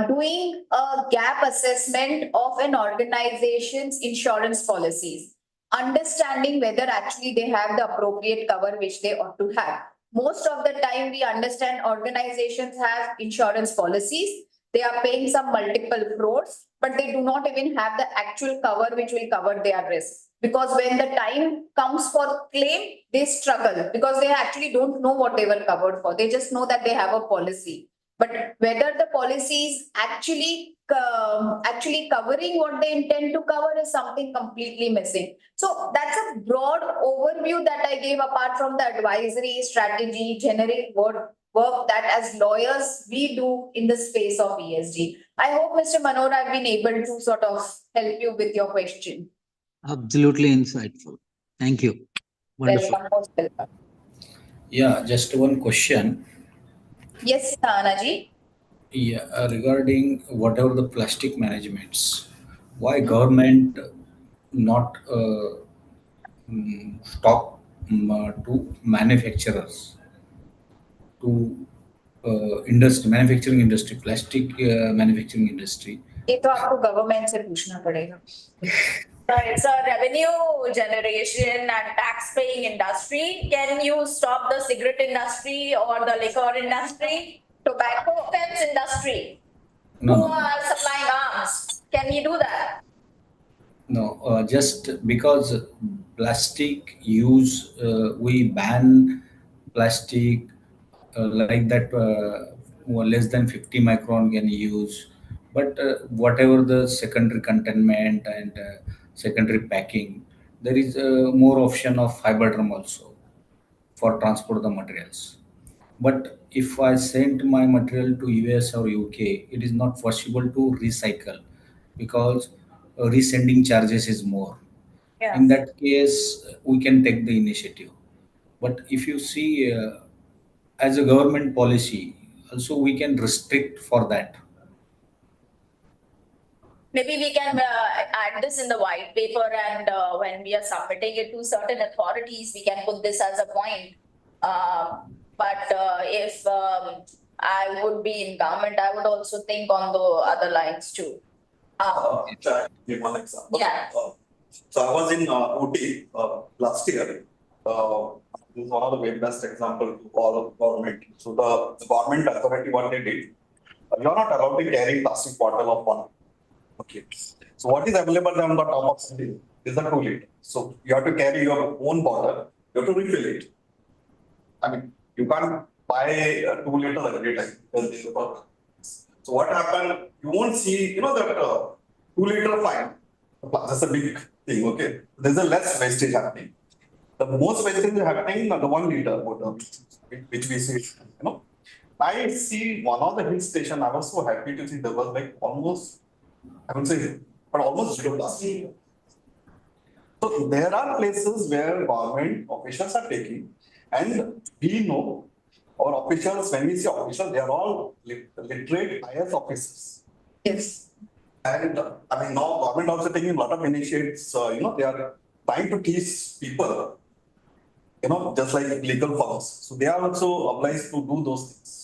doing a gap assessment of an organization's insurance policies, understanding whether actually they have the appropriate cover which they ought to have. Most of the time, we understand organizations have insurance policies. They are paying some multiple crores, but they do not even have the actual cover which will cover their risk. Because when the time comes for claim, they struggle because they actually don't know what they were covered for. They just know that they have a policy. But whether the policy is actually covering what they intend to cover is something completely missing. So that's a broad overview that I gave, apart from the advisory, strategy, generic work that as lawyers we do in the space of ESG. I hope, Mr. Manor, I've been able to sort of help you with your question. Absolutely insightful. Thank you. Wonderful. Welcome, most welcome. Yeah, just one question. Yes, Anaji. Yeah, regarding whatever the plastic managements, why government not stop to manufacturers to manufacturing industry, plastic manufacturing industry? ये तो आपको government से पूछना पड़ेगा. It's a revenue generation and tax paying industry. Can you stop the cigarette industry or the liquor industry, tobacco offense industry, No, who are supplying arms? Can you do that? No, just because plastic use, we ban plastic like that, less than 50 micron can use, But whatever the secondary containment and secondary packing, there is more option of fiber drum also for transport the materials. But if I send my material to US or UK, it is not possible to recycle because resending charges is more. Yeah. In that case, we can take the initiative. But if you see as a government policy, also we can restrict for that. Maybe we can add this in the white paper, and when we are submitting it to certain authorities, we can put this as a point. But if I would be in government, I would also think on the other lines too. Give one example. Yeah. So I was in OT last year. This is one of the very best example to all of government. So the government authority, what they did, you're not allowed to carry plastic bottle of 1. Okay. So what is available on the top of the is the 2 liter. So you have to carry your own bottle. You have to refill it. I mean, you can't buy a 2 liter every time. So what happened? You won't see, that 2 liter fine. That's a big thing. Okay. There's a less wastage happening. The most wastage is happening the 1 liter bottle, which we see. I see one of the hill station. I was so happy to see there was like almost, I would say, but almost zero plastic. So there are places where government officials are taking, and we know our officials, when we say officials, they are all literate IS officers. Yes. And I mean, now government also taking a lot of initiatives, they are trying to teach people, just like legal firms. So they are also obliged to do those things.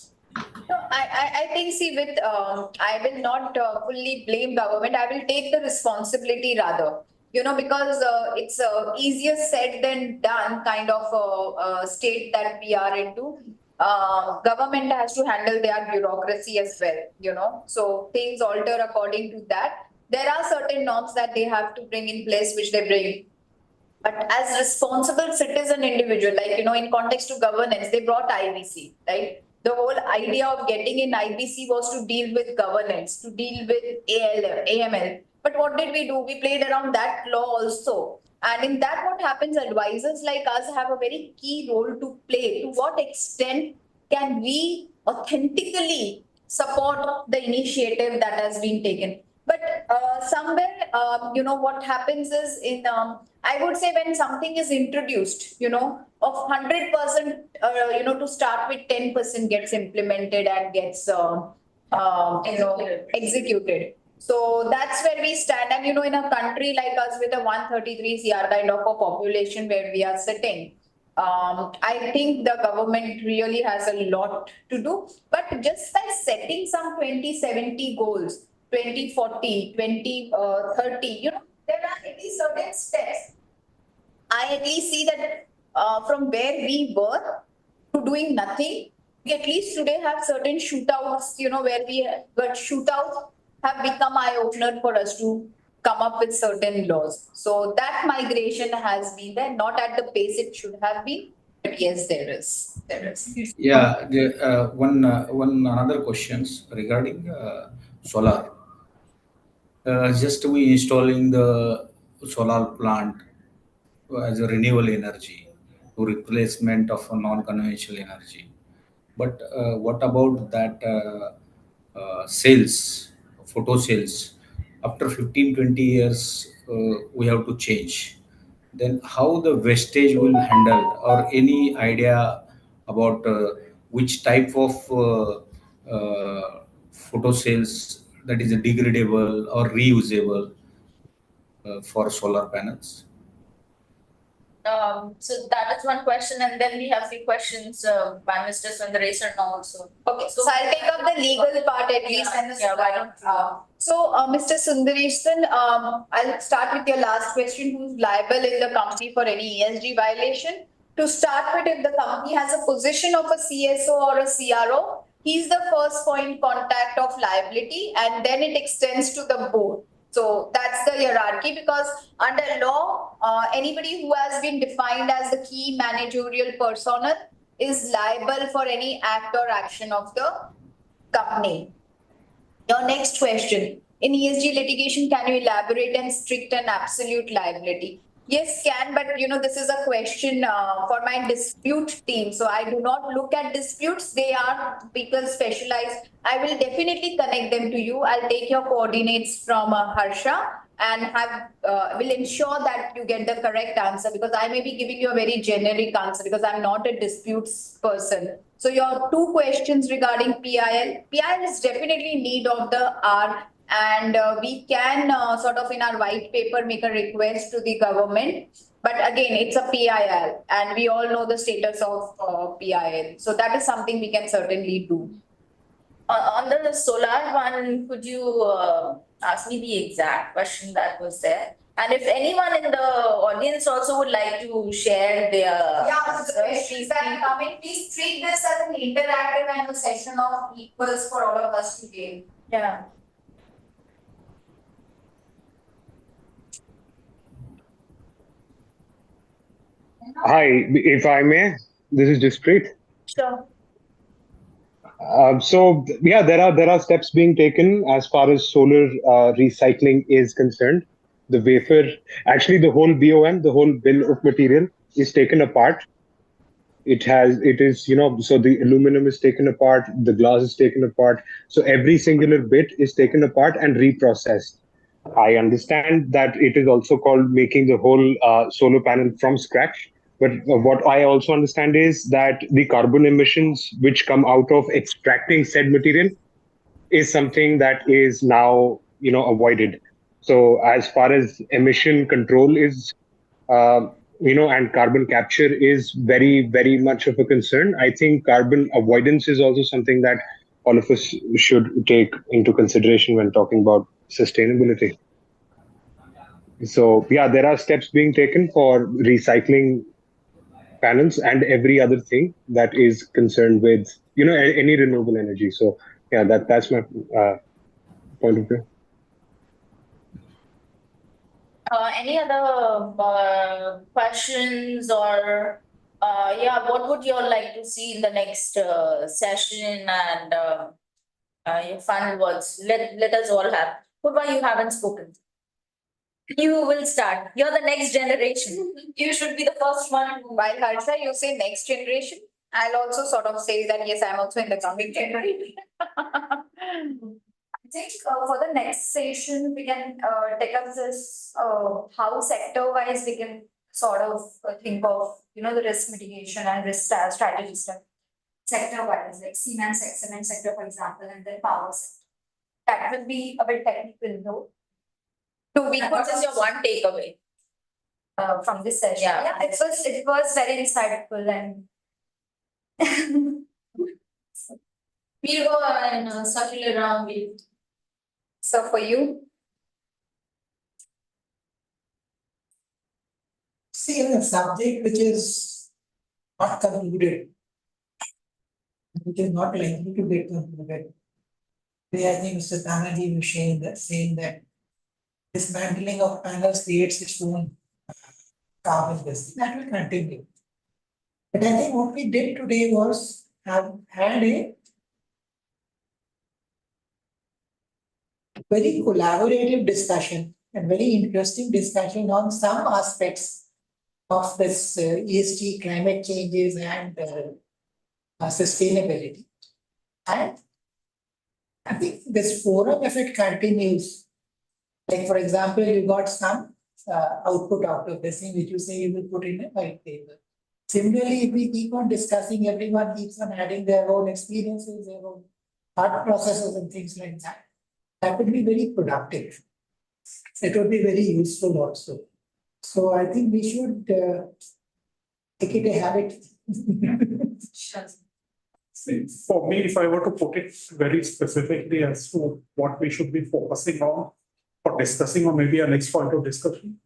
No, I think, see, with I will not fully blame government. I will take the responsibility rather, because it's easier said than done kind of state that we are into. Government has to handle their bureaucracy as well, so things alter according to that. There are certain norms that they have to bring in place, which they bring. But as responsible citizen individual, like, in context to governance, they brought IBC, right? The whole idea of getting in IBC was to deal with governance, to deal with AML. But what did we do? We played around that law also. And in that, what happens, advisors like us have a very key role to play. To what extent can we authentically support the initiative that has been taken? But somewhere, what happens is I would say when something is introduced, of 100%, to start with 10% gets implemented and gets, executed. So that's where we stand. And, in a country like us with a 133 CR kind of a population where we are sitting, I think the government really has a lot to do. But just by setting some 2070 goals, 2040, 2030, there are at least certain steps. I at least see that from where we were to doing nothing, we at least today have certain shootouts, where but shootouts have become eye-opener for us to come up with certain laws. So that migration has been there, not at the pace it should have been, but yes, there is. Yeah, one another questions regarding solar. Just we installing the solar plant as a renewable energy to replacement of a non-conventional energy. But what about that cells, photo cells? After 15, 20 years, we have to change. Then how the wastage will handle, or any idea about which type of photo cells that is degradable or reusable for solar panels? So that is one question, and then we have few questions by Mr. Sundaresan also. Okay, so I'll take up the legal part at least. Yeah, why don't So, Mr. Sundaresan, I'll start with your last question. Who's liable in the company for any ESG violation? To start with, if the company has a position of a CSO or a CRO, he's the first point contact of liability, and then it extends to the board. So that's the hierarchy, because under law, anybody who has been defined as the key managerial personnel is liable for any act or action of the company. Your next question. In ESG litigation, can you elaborate on strict and absolute liability? Yes, can, but this is a question for my dispute team. So I do not look at disputes. They are people specialized. I will definitely connect them to you. I'll take your coordinates from Harsha and will ensure that you get the correct answer, because I may be giving you a very generic answer because I'm not a disputes person. So your two questions regarding PIL. PIL is definitely in need of the hour, and we can sort of in our white paper make a request to the government. But again, it's a PIL and we all know the status of PIL. So that is something we can certainly do. On the solar one, could you ask me the exact question that was there? And if anyone in the audience also would like to share their The questions that are coming, please treat this as an interactive and a session of equals for all of us to gain. Yeah. Hi, if I may, this is Jaspreet. Sure. There are steps being taken as far as solar recycling is concerned. The wafer, actually, the whole BOM, the whole bill of material, is taken apart. It is, so the aluminum is taken apart, the glass is taken apart. So every singular bit is taken apart and reprocessed. I understand that it is also called making the whole solar panel from scratch. But what I also understand is that the carbon emissions which come out of extracting said material is something that is now, avoided. So as far as emission control is, and carbon capture is very, very much of a concern. I think carbon avoidance is also something that all of us should take into consideration when talking about sustainability. So there are steps being taken for recycling panels and every other thing that is concerned with any renewable energy. So that's my point of view. Any other questions or what would you all like to see in the next session, and your final words? Let us all have. Purva, you haven't spoken. You will start. You're the next generation. You should be the first one. While Harsha, you say next generation, I'll also sort of say that yes, I'm also in the coming generation. I think for the next session, we can take up this how sector-wise we can sort of think of the risk mitigation and risk strategy stuff. Sector-wise, like cement sector, for example, and then power sector. That will be a bit technical though. What is your one takeaway from this session? Yeah, it was very insightful and we'll go and circle around with. So for you? See, a subject which is not concluded, which is not likely to get concluded. I think Mr. Tanaji was saying that dismantling of panels creates its own carbon gas. That will continue. But I think what we did today was have had a very collaborative discussion and very interesting discussion on some aspects of this ESG, climate changes, and sustainability. And I think this forum, if it continues, like for example, you got some output out of this thing, which you say you will put in a white paper. Similarly, if we keep on discussing, everyone keeps on adding their own experiences, their own thought processes and things like that. That would be very productive. It would be very useful also. So I think we should make it a habit. For me, if I were to put it very specifically as to what we should be focusing on or discussing, or maybe our next point of discussion,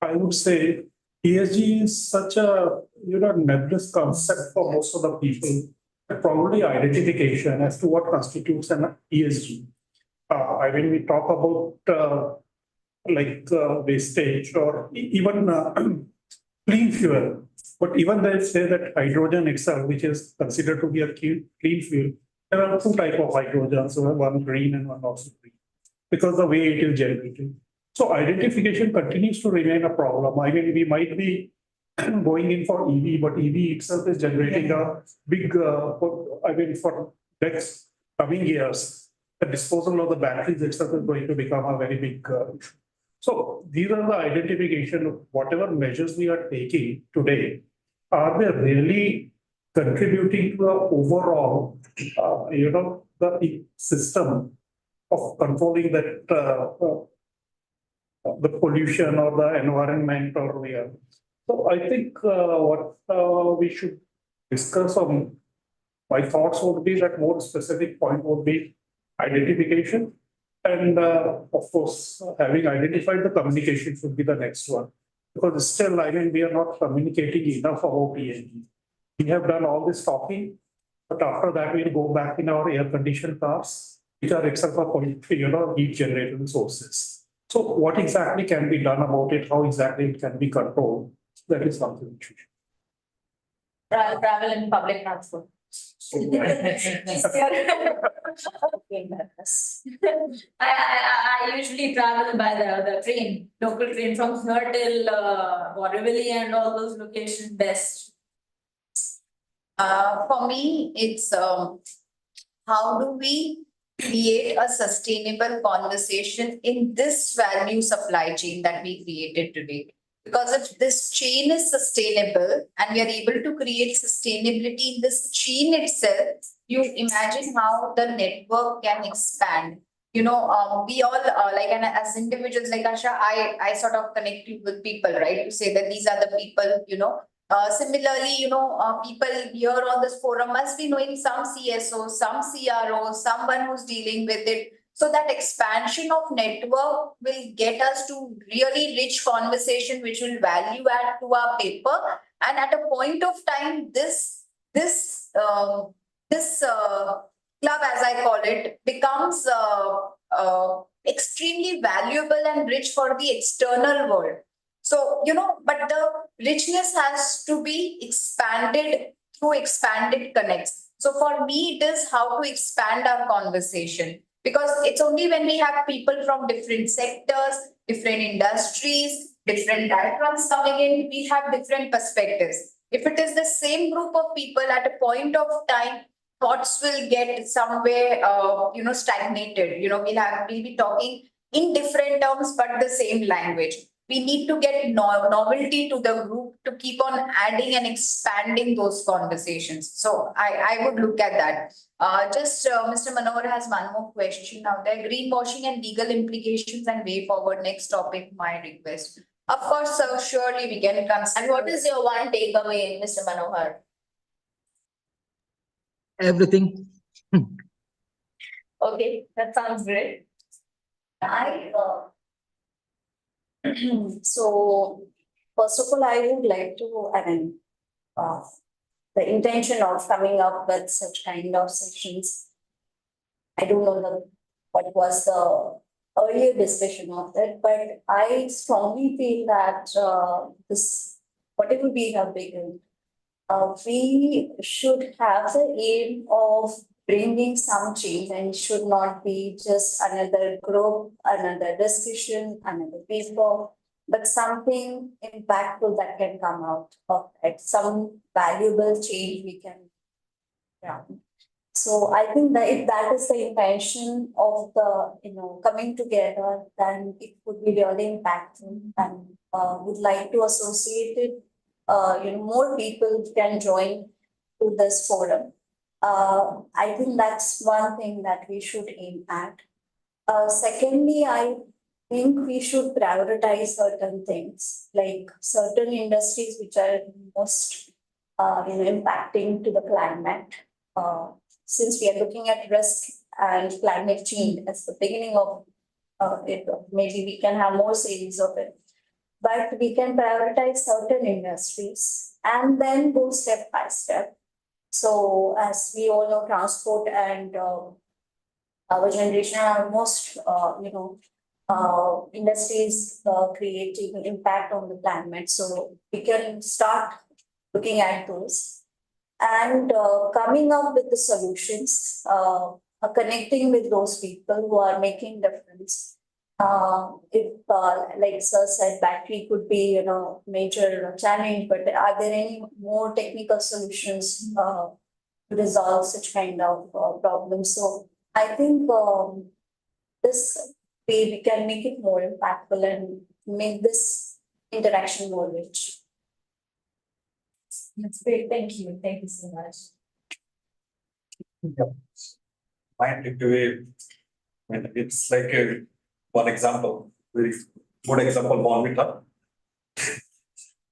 I would say ESG is such a nebulous concept for most of the people. Probably identification as to what constitutes an ESG. When we talk about wastage or even clean fuel, but even they say that hydrogen itself, which is considered to be a clean fuel, There are two types of hydrogens, one green and one not so green, because the way it is generated. So identification continues to remain a problem. I mean, we might be going in for EV, but EV itself is generating a big, for next coming years, the disposal of the batteries itself is going to become a very big issue. So these are the identification of whatever measures we are taking today. Are they really contributing to the overall, the system of controlling that the pollution or the environment or the. So I think what we should discuss on my thoughts would be that more specific point would be identification. And of course, having identified the communication should be the next one. Because still, I mean, we are not communicating enough about ESG. We have done all this talking, but after that, we'll go back in our air-conditioned cars, which are itself a heat generating sources. So what exactly can be done about it? How exactly it can be controlled? That is something which we should. Travel in public transport. I usually travel by the train, local train from here till Borivali and all those locations best. For me, it's how do we create a sustainable conversation in this value supply chain that we created today? Because if this chain is sustainable and we are able to create sustainability in this chain itself, you imagine how the network can expand. We all and as individuals like Asha, I sort of connect you with people, right? To say that these are the people, similarly, people here on this forum must be knowing some CSOs, some CROs, someone who's dealing with it. So that expansion of network will get us to really rich conversation, which will value add to our paper. And at a point of time, this club, as I call it, becomes extremely valuable and rich for the external world. So, but the richness has to be expanded through expanded connects. So for me, it is how to expand our conversation, because it's only when we have people from different sectors, different industries, different backgrounds coming in, we have different perspectives. If it is the same group of people at a point of time, thoughts will get somewhere, stagnated. We'll be talking in different terms, but the same language. We need to get novelty to the group to keep on adding and expanding those conversations. So I would look at that. Mr. Manohar has one more question out there. Greenwashing and legal implications and way forward. Next topic, my request. Of course, sir, surely we can consider. And what is your one takeaway, Mr. Manohar? Everything. Okay, that sounds great. So, first of all, I would like to, the intention of coming up with such kind of sessions. I don't know what was the earlier discussion of it, but I strongly feel that whatever we have begun, we should have the aim of bringing some change, and should not be just another group, another discussion, another paper, but something impactful that can come out of it, some valuable change we can. Yeah. So I think that if that is the intention of the, coming together, then it would be really impactful, and would like to associate it. More people can join to this forum. I think that's one thing that we should aim at. Secondly, I think we should prioritize certain things, like certain industries which are most, impacting to the climate. Since we are looking at risk and climate change as the beginning of it, maybe we can have more series of it. But we can prioritize certain industries and then go step by step. So as we all know, transport and our generation are most, industries creating impact on the climate. So we can start looking at those. and coming up with the solutions, connecting with those people who are making difference. If, like Sir said, battery could be, major challenge, but are there any more technical solutions to resolve such kind of problems? So I think this way we can make it more impactful and make this interaction more rich. That's great. Thank you. Thank you so much. My takeaway, it's like one example, very good example, Bonvita.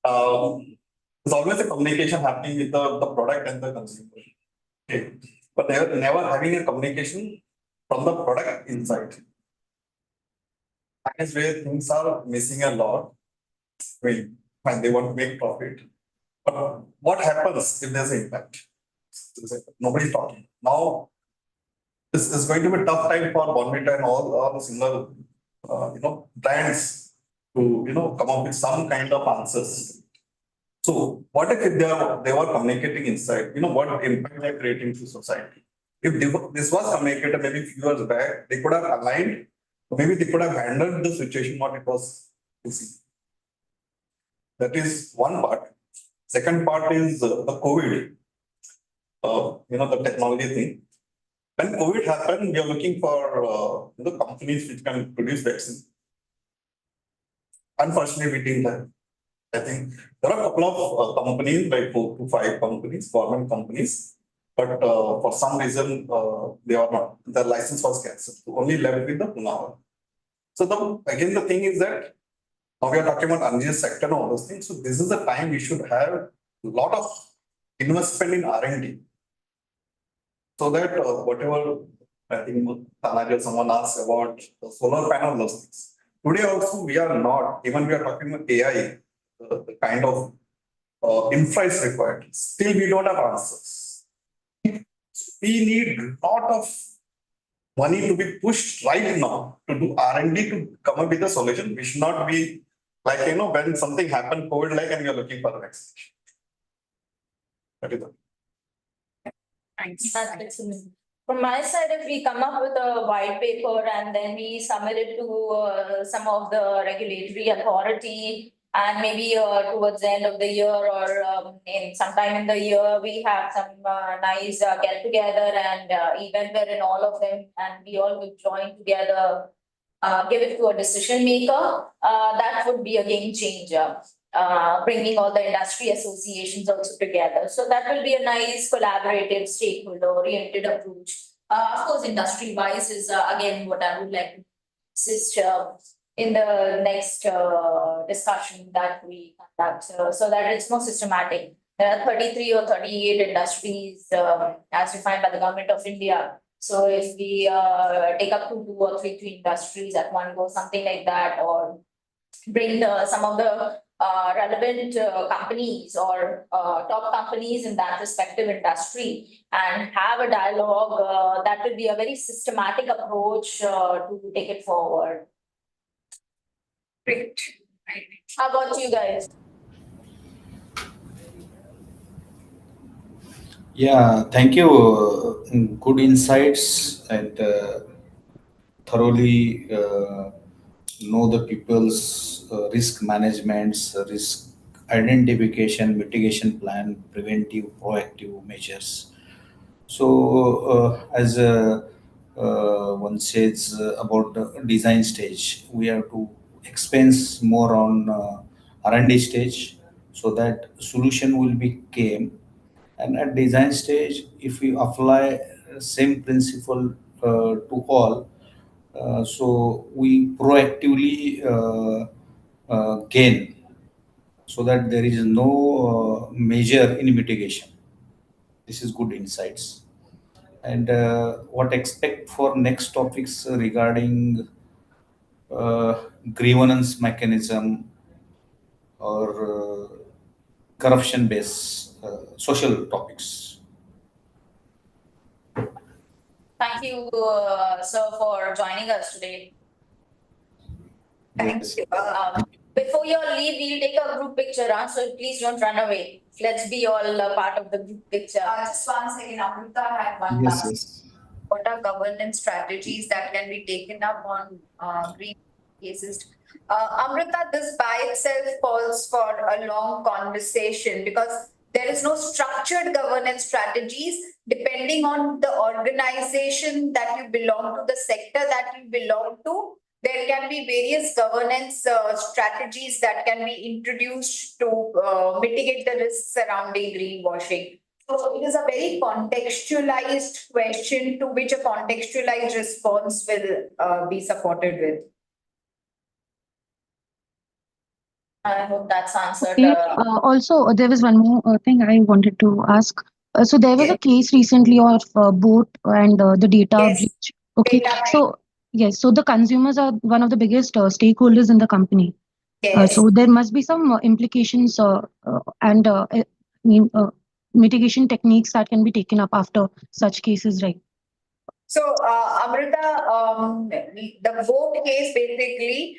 There's always a communication happening with the product and the consumer. Okay. But they're never having a communication from the product inside. That is where things are missing a lot when they want to make profit. But what happens if there's an impact? Nobody's talking. Now, this is going to be a tough time for Bonvita and all the similar brands to come up with some kind of answers. So what if they were communicating inside? What impact they're creating to society? If this was communicated maybe a few years back, they could have aligned, or maybe they could have handled the situation what it was facing. That is one part. Second part is the COVID. The technology thing. When COVID happened, we are looking for the companies which can produce vaccine. Unfortunately, we didn't have. I think there are a couple of companies, like 4 to 5 companies, government companies, but for some reason they are not. The license was cancelled. Only left with the Pune. So again, the thing is that now we are talking about energy sector and all those things. So this is the time we should have a lot of investment in R&D. So that whatever, I think Tanaja, someone asked about the solar panel, those things. Today also we are not, even we are talking about AI, the kind of infra is required. Still we don't have answers. We need a lot of money to be pushed right now to do R&D to come up with a solution. We should not be like, when something happened, COVID like, and we are looking for a vaccination. That is all. Thanks. That's excellent. From my side, if we come up with a white paper and then we submit it to some of the regulatory authority, and maybe towards the end of the year or in sometime in the year, we have some nice get together and event wherein all of them and we all will join together, give it to a decision maker. That would be a game changer. Bringing all the industry associations also together. So that will be a nice collaborative stakeholder-oriented approach. Of course, industry-wise is again what I would like to insist in the next discussion that we conduct, so that it's more systematic. There are 33 or 38 industries as defined by the Government of India. So if we take up to 2 or 3 industries at one go, something like that, or bring some of the relevant companies or top companies in that respective industry and have a dialogue, that will be a very systematic approach to take it forward. Great. How about you guys? Yeah, thank you. Good insights and thoroughly know the people's risk managements, risk identification, mitigation plan, preventive, proactive measures. So, as one says about the design stage, we have to expense more on R&D stage so that solution will be came. And at design stage, if we apply same principle to all, so we proactively gain so that there is no measure in mitigation. This is good insights. And what expect for next topics regarding grievance mechanism or corruption based social topics. Thank you, sir, for joining us today. Yes. Before you leave, we'll take a group picture, so please don't run away. let's be all a part of the group picture. Just one second, Amrita had one Yes, last. yes. What are governance strategies that can be taken up on green cases? Amrita, this by itself calls for a long conversation because there is no structured governance strategies depending on the organization that you belong to, the sector that you belong to. There can be various governance strategies that can be introduced to mitigate the risks surrounding greenwashing. So it is a very contextualized question to which a contextualized response will be supported with. I hope that's answered. Okay. Also, there was one more thing I wanted to ask. So there was a case recently of boat and the data breach. Okay. So yes, so the consumers are one of the biggest stakeholders in the company. So there must be some implications and I mean mitigation techniques that can be taken up after such cases, right? So, Amrita, the vote case basically,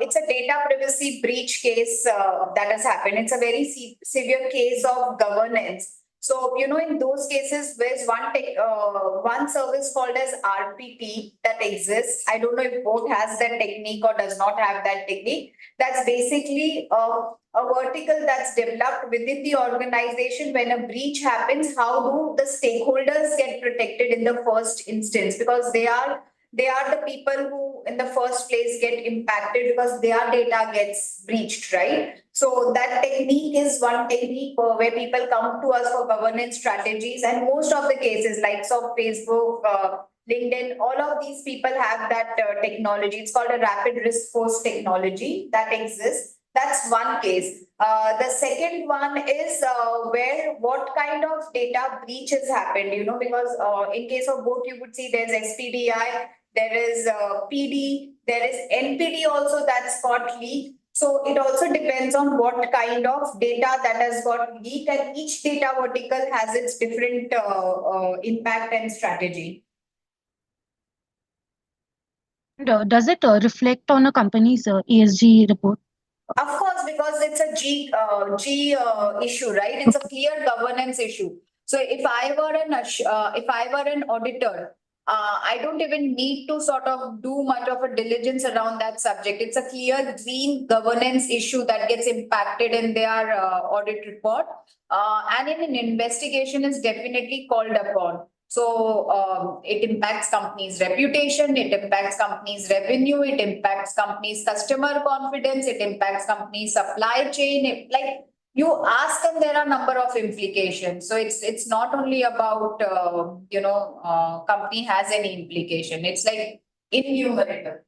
it's a data privacy breach case that has happened. It's a very severe case of governance. So, you know, in those cases, there's one service called as RPP that exists. I don't know if both has that technique or does not have that technique. That's basically a vertical that's developed within the organization. When a breach happens, how do the stakeholders get protected in the first instance? Because they are the people who in the first place get impacted because their data gets breached, right? So that technique is one technique where people come to us for governance strategies, and most of the cases likes of Facebook, LinkedIn, all of these people have that technology. It's called a rapid response technology that exists. That's one case. The second one is where what kind of data breach has happened, you know, because in case of both, you would see there's SPDI, there is PD, there is NPD also that's got leaked. So it also depends on what kind of data that has got leaked, and each data vertical has its different impact and strategy. And does it reflect on a company's ESG report? Of course, because it's a G issue, right? It's a clear governance issue. So if I were an auditor, I don't even need to sort of do much of a diligence around that subject. It's a clear green governance issue that gets impacted in their audit report, and in an investigation is definitely called upon. So it impacts companies' reputation, it impacts companies' revenue, it impacts companies' customer confidence, it impacts companies' supply chain. Like you ask, and there are a number of implications. So it's not only about company has any implication. It's like innumerable.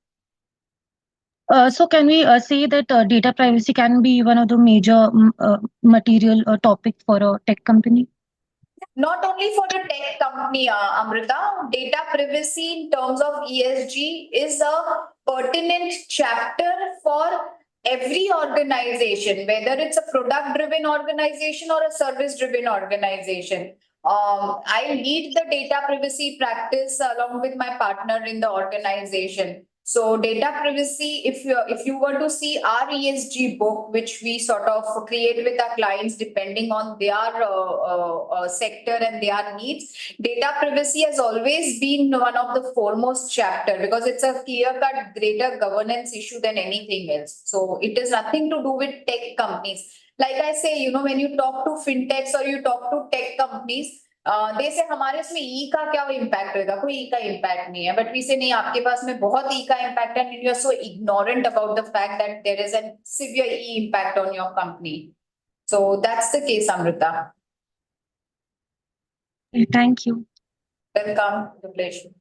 So can we say that data privacy can be one of the major material topic for a tech company? Not only for a tech company, Amrita, data privacy in terms of ESG is a pertinent chapter for every organization, whether it's a product-driven organization or a service-driven organization. I lead the data privacy practice along with my partner in the organization. So data privacy, if you were to see our ESG book, which we sort of create with our clients depending on their sector and their needs, data privacy has always been one of the foremost chapter because it's a clear-cut greater governance issue than anything else. So it has nothing to do with tech companies. Like I say, you know, when you talk to fintechs or you talk to tech companies, they say हमारे इसमें ई का क्या impact होगा, कोई ई का impact नहीं है, but we से नहीं, आपके पास में बहुत ई का इम्पैक्ट है, and you are so ignorant about the fact that there is a severe e impact on your company. So that's the case, Amrita. Thank you. Welcome, the pleasure.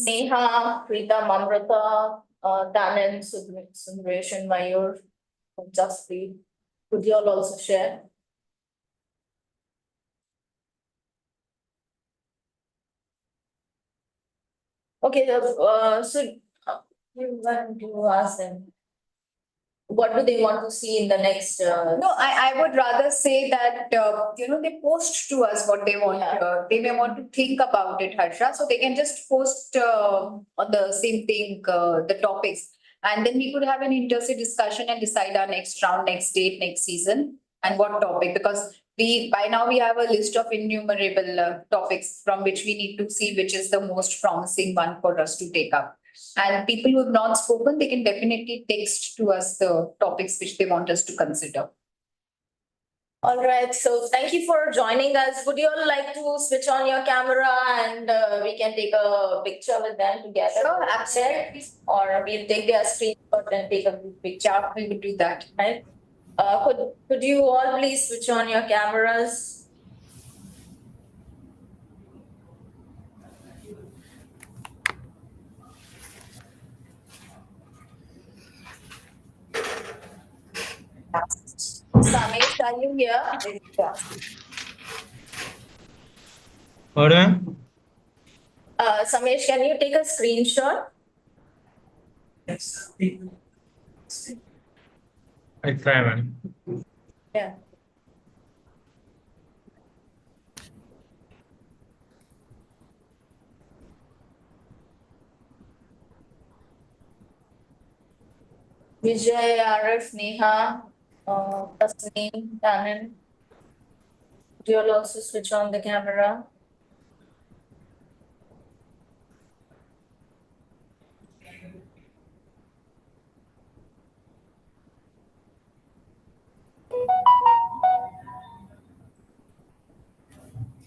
Neha, Preetam, Amrita, Danan, Sundaresh, and Mayur, Jaspreet, could you all also share? Okay, so you want to ask them. What do they want to see in the next? No, I would rather say that they post to us what they want. They may want to think about it, Harsha, so they can just post on the same thing, the topics. And then we could have an inter-se discussion and decide our next round, next date, next season, and what topic, because by now we have a list of innumerable topics from which we need to see which is the most promising one for us to take up. And people who have not spoken, they can definitely text to us the topics which they want us to consider. All right, so thank you for joining us. Would you all like to switch on your camera and we can take a picture with them together? Sure, absolutely. Or we'll take their screenshot and take a picture. We would do that. Right? Could you all please switch on your cameras? Samesh, are you here? Pardon? Samesh, can you take a screenshot? Yes. I try, man. Yeah. Vijay, Arif, Neha, Tasneem, Tanan. Do you all also switch on the camera?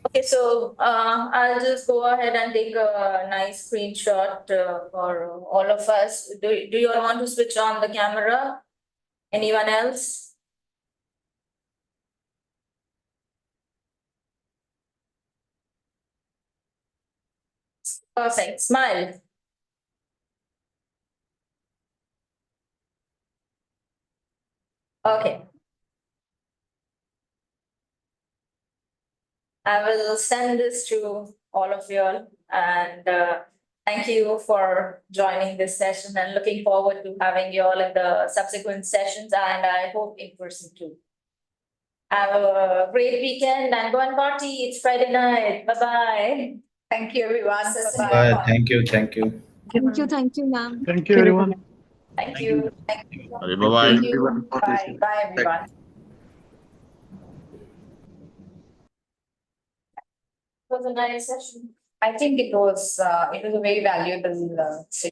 Okay, so I'll just go ahead and take a nice screenshot for all of us. Do you all want to switch on the camera? Anyone else? Perfect. Smile. Okay. I will send this to all of you all, and thank you for joining this session and looking forward to having you all in the subsequent sessions, and I hope in person too. Have a great weekend and go and party. It's Friday night. Bye-bye. Thank you, everyone. Bye. Thank you. Thank you. Thank you, ma'am. Thank you, everyone. Thank you. Thank you. Bye-bye. Thank you. Bye. Bye, everyone. It was a nice session. I think it was a very valuable session.